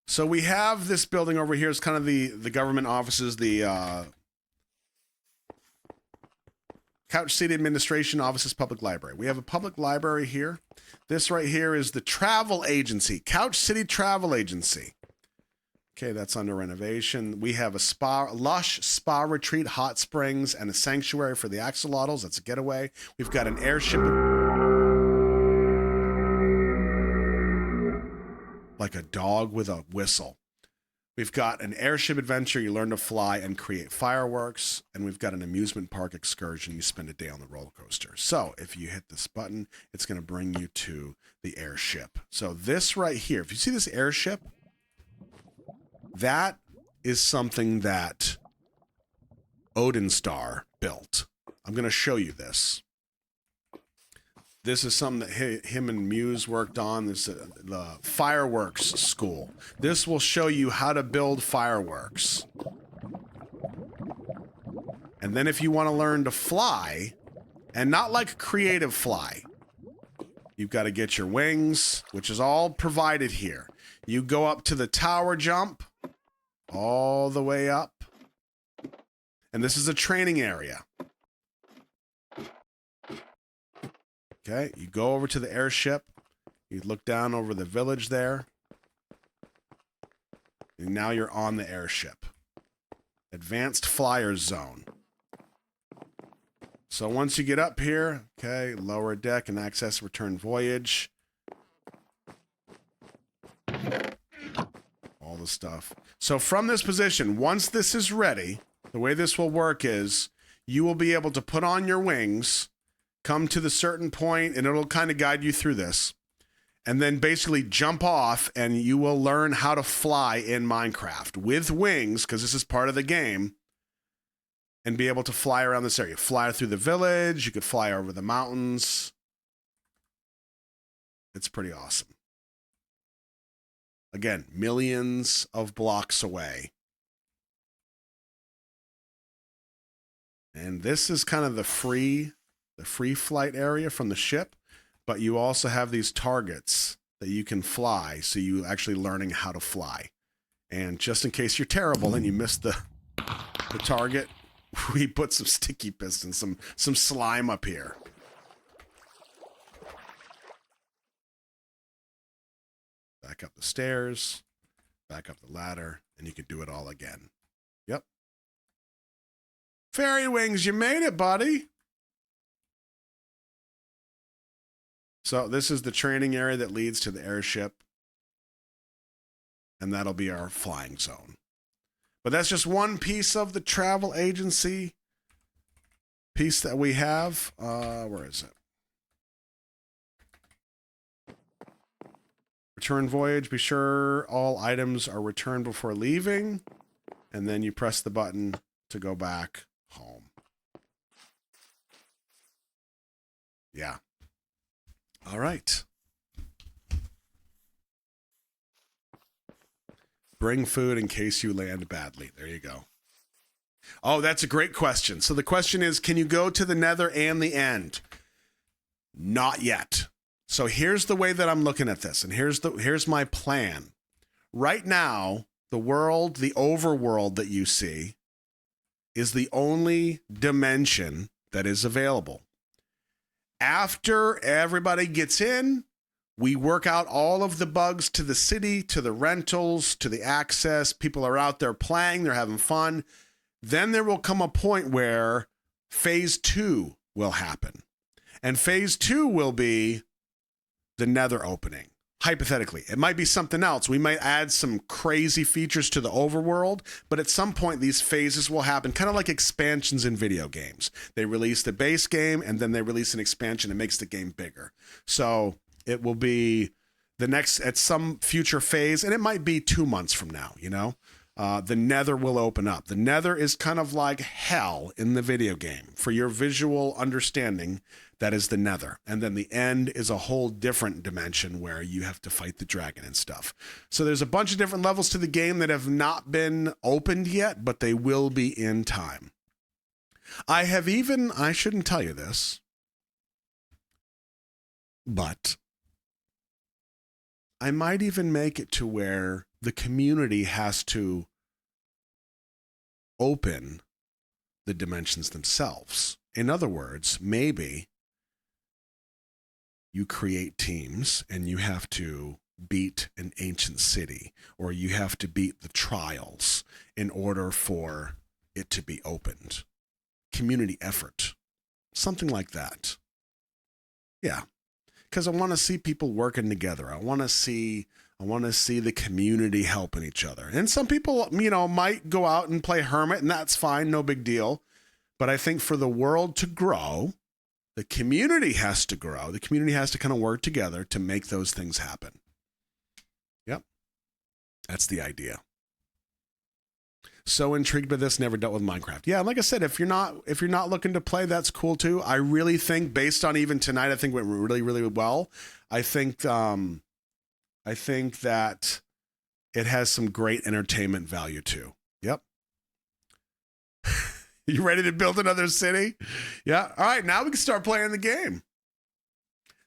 Speaker 1: So we have this building over here. It's kind of the government offices, the Couch City Administration Offices Public Library. We have a public library here. This right here is the travel agency, Couch City Travel Agency. Okay, that's under renovation. We have a lush spa retreat, hot springs, and a sanctuary for the axolotls. That's a getaway. We've got an airship. Like a dog with a whistle. We've got an airship adventure. You learn to fly and create fireworks. And we've got an amusement park excursion. You spend a day on the roller coaster. So if you hit this button, it's going to bring you to the airship. So this right here, if you see this airship, that is something that Odin Star built. I'm going to show you this. This is something that him and Muse worked on. This is the fireworks school. This will show you how to build fireworks. And then if you want to learn to fly, and not like creative fly, you've got to get your wings, which is all provided here. You go up to the tower jump, all the way up. And this is a training area. Okay, you go over to the airship. You look down over the village there. And now you're on the airship. Advanced Flyers Zone. So once you get up here, okay, lower deck and access return voyage. All the stuff. So from this position, once this is ready, the way this will work is you will be able to put on your wings, come to the certain point, and it'll kind of guide you through this. And then basically jump off, and you will learn how to fly in Minecraft with wings, because this is part of the game, and be able to fly around this area. Fly through the village. You could fly over the mountains. It's pretty awesome. Again, millions of blocks away. And this is kind of the free flight area from the ship, but you also have these targets that you can fly, so you actually learning how to fly. And just in case you're terrible and you miss the target, we put some sticky pistons, some slime up here. Back up the stairs, back up the ladder, and you can do it all again. Yep. Fairy wings, you made it, buddy. So this is the training area that leads to the airship. And that'll be our flying zone. But that's just one piece of the travel agency piece that we have. Where is it? Return voyage. Be sure all items are returned before leaving. And then you press the button to go back home. Yeah. All right. Bring food in case you land badly. There you go. Oh, that's a great question. So the question is, can you go to the Nether and the End? Not yet. So here's the way that I'm looking at this, and here's my plan. Right now, the world, the overworld that you see, is the only dimension that is available. After everybody gets in, we work out all of the bugs to the city, to the rentals, to the access. People are out there playing. They're having fun. Then there will come a point where phase 2 will happen. And phase 2 will be the Nether opening. Hypothetically, it might be something else. We might add some crazy features to the overworld, but at some point these phases will happen, kind of like expansions in video games. They release the base game and then they release an expansion that makes the game bigger. So it will be the next, at some future phase, and it might be 2 months from now, you know, the Nether will open up. The Nether is kind of like hell in the video game. For your visual understanding, that is the Nether. And then the end is a whole different dimension where you have to fight the dragon and stuff. So there's a bunch of different levels to the game that have not been opened yet, but they will be in time. I shouldn't tell you this, but I might even make it to where the community has to open the dimensions themselves. In other words, maybe you create teams and you have to beat an ancient city, or you have to beat the trials in order for it to be opened. Community effort. Something like that. Yeah. Because I want to see people working together. I want to see the community helping each other. And some people, you know, might go out and play hermit, and that's fine, no big deal. But I think for the world to grow, the community has to grow. The community has to kind of work together to make those things happen. Yep. That's the idea. So intrigued by this, never dealt with Minecraft. Yeah, like I said, if you're not looking to play, that's cool too. I really think, based on even tonight, I think went really, really well. I think that it has some great entertainment value too. Yep. You ready to build another city? Yeah. All right, now we can start playing the game.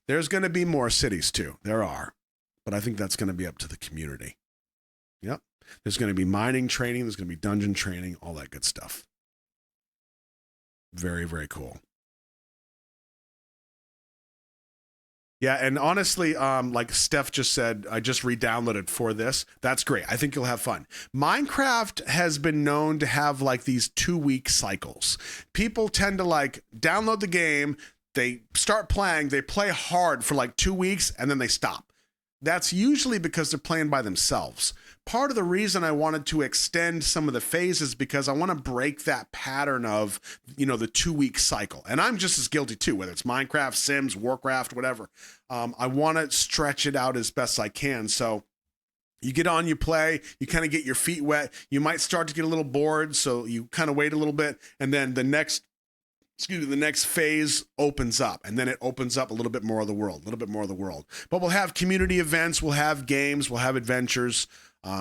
Speaker 1: There's going to be more cities too. There are. But I think that's going to be up to the community. Yep. There's going to be mining training. There's going to be dungeon training, all that good stuff. Very, very cool. Yeah, and honestly, like Steph just said, I just re-downloaded for this. That's great. I think you'll have fun. Minecraft has been known to have like these 2-week cycles. People tend to like download the game, they start playing, they play hard for like 2 weeks, and then they stop. That's usually because they're playing by themselves. Part of the reason I wanted to extend some of the phases because I want to break that pattern of, you know, the 2-week cycle. And I'm just as guilty too, whether it's Minecraft, Sims, Warcraft, whatever. I want to stretch it out as best I can. So you get on, you play, you kind of get your feet wet. You might start to get a little bored, so you kind of wait a little bit, and then the next phase opens up, and then it opens up a little bit more of the world. But we'll have community events, we'll have games, we'll have adventures.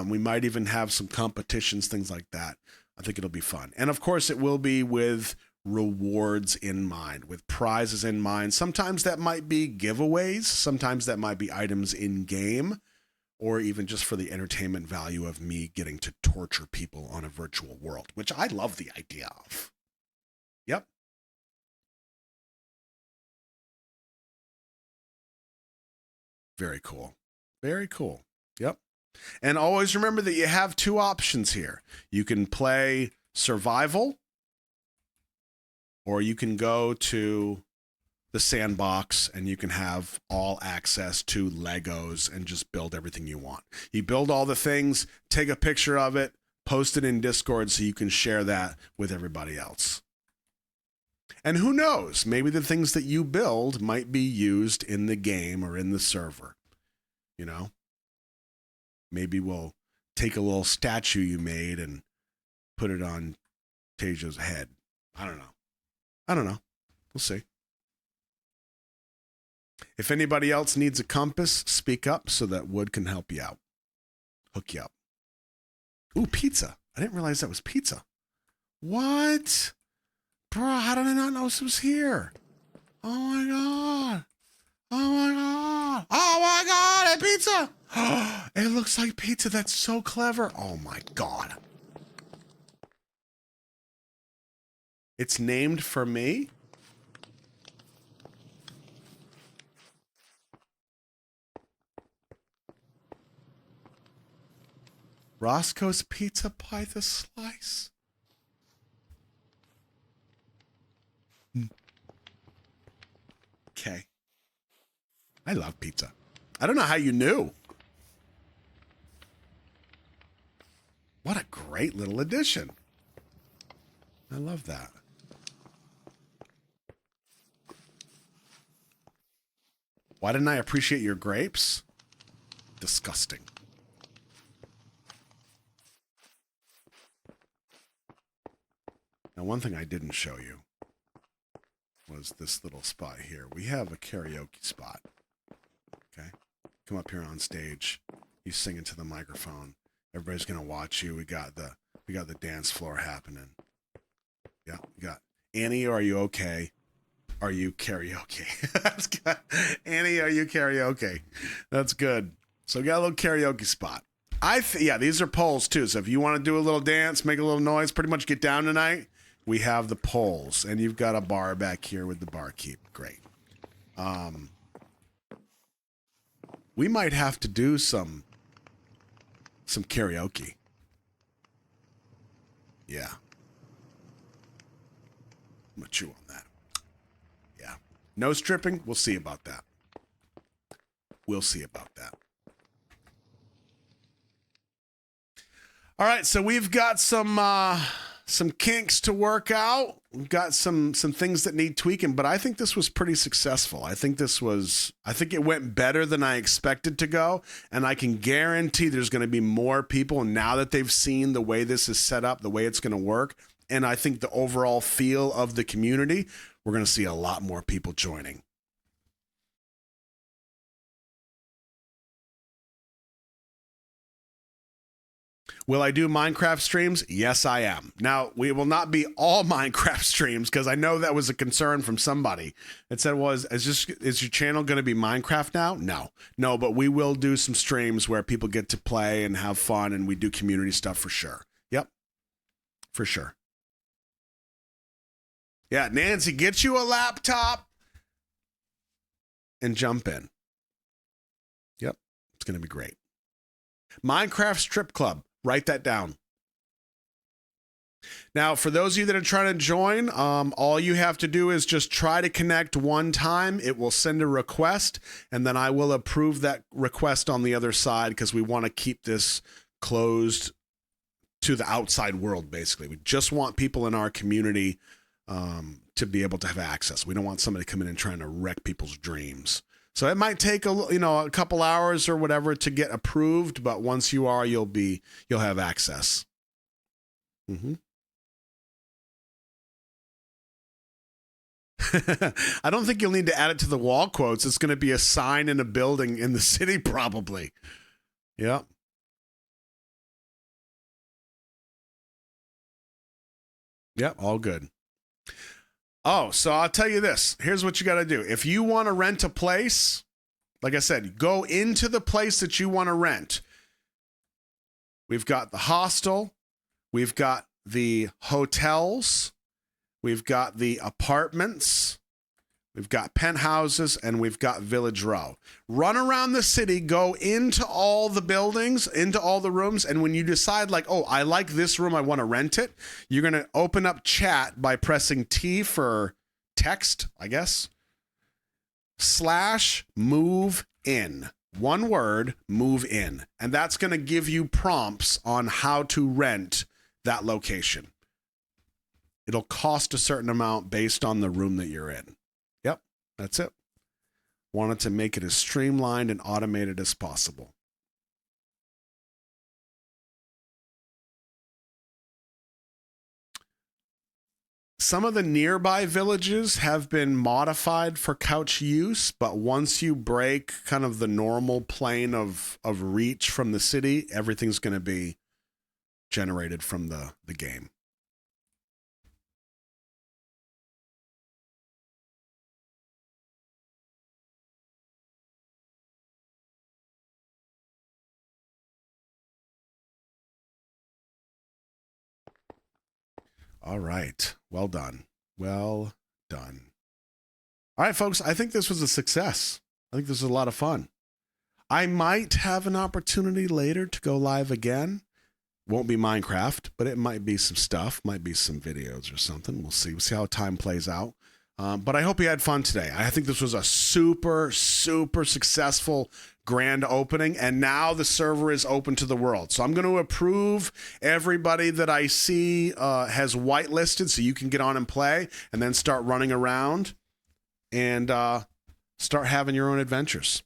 Speaker 1: We might even have some competitions, things like that. I think it'll be fun. And of course, it will be with rewards in mind, with prizes in mind. Sometimes that might be giveaways. Sometimes that might be items in game, or even just for the entertainment value of me getting to torture people on a virtual world, which I love the idea of. Yep. Very cool. Very cool. Yep. And always remember that you have 2 options here. You can play survival, or you can go to the sandbox and you can have all access to Legos and just build everything you want. You build all the things, take a picture of it, post it in Discord so you can share that with everybody else. And who knows, maybe the things that you build might be used in the game or in the server. You know? Maybe we'll take a little statue you made and put it on Tejo's head. I don't know. We'll see. If anybody else needs a compass, speak up so that Wood can help you out. Hook you up. Ooh, pizza. I didn't realize that was pizza. What? Bro, how did I not know this was here? Oh my God. Oh my God. Oh my God, a pizza. It looks like pizza. That's so clever. Oh my God. It's named for me? Roscoe's Pizza Pie the Slice. Okay. I love pizza. I don't know how you knew. What a great little addition. I love that. Why didn't I appreciate your grapes? Disgusting. Now, one thing I didn't show you was this little spot here. We have a karaoke spot. Okay? Come up here on stage. You sing into the microphone. Everybody's gonna watch you. We got the dance floor happening. Yeah, we got Annie, are you okay? Are you karaoke? That's good. Annie, are you karaoke? That's good. So we got a little karaoke spot. Yeah, these are poles too. So if you want to do a little dance, make a little noise, pretty much get down tonight, we have the poles. And you've got a bar back here with the barkeep. Great. We might have to do some karaoke. Yeah. I'm gonna chew on that. Yeah. No stripping? We'll see about that. We'll see about that. All right, so we've got some kinks to work out. We've got some things that need tweaking, but I think this was pretty successful. I think it went better than I expected to go, and I can guarantee there's going to be more people now that they've seen the way this is set up, the way it's going to work, and I think the overall feel of the community, we're going to see a lot more people joining. Will I do Minecraft streams? Yes, I am. Now, we will not be all Minecraft streams because I know that was a concern from somebody. It said, is your channel going to be Minecraft now? No, but we will do some streams where people get to play and have fun, and we do community stuff for sure. Yep, for sure. Yeah, Nancy, get you a laptop and jump in. Yep, it's going to be great. Minecraft Strip Club. Write that down. Now, for those of you that are trying to join, all you have to do is just try to connect one time. It will send a request, and then I will approve that request on the other side because we want to keep this closed to the outside world, basically. We just want people in our community to be able to have access. We don't want somebody coming in trying to wreck people's dreams. So it might take a couple hours or whatever to get approved, but once you are, you'll have access. Mm-hmm. I don't think you'll need to add it to the wall quotes. It's going to be a sign in a building in the city, probably. Yep. Yep, all good. Oh, so I'll tell you this. Here's what you got to do. If you want to rent a place, like I said, go into the place that you want to rent. We've got the hostel. We've got the hotels. We've got the apartments. We've got penthouses, and we've got Village Row. Run around the city, go into all the buildings, into all the rooms, and when you decide, like, oh, I like this room, I want to rent it, you're going to open up chat by pressing T for text, I guess, /move in. One word, move in. And that's going to give you prompts on how to rent that location. It'll cost a certain amount based on the room that you're in. Yep, that's it. Wanted to make it as streamlined and automated as possible. Some of the nearby villages have been modified for couch use, but once you break kind of the normal plane of reach from the city, everything's going to be generated from the game. All right. Well done. Well done. All right, folks. I think this was a success. I think this was a lot of fun. I might have an opportunity later to go live again. Won't be Minecraft, but it might be some stuff. Might be some videos or something. We'll see. We'll see how time plays out. But I hope you had fun today. I think this was a super, super successful grand opening, and now the server is open to the world. So I'm going to approve everybody that I see has whitelisted so you can get on and play and then start running around and start having your own adventures.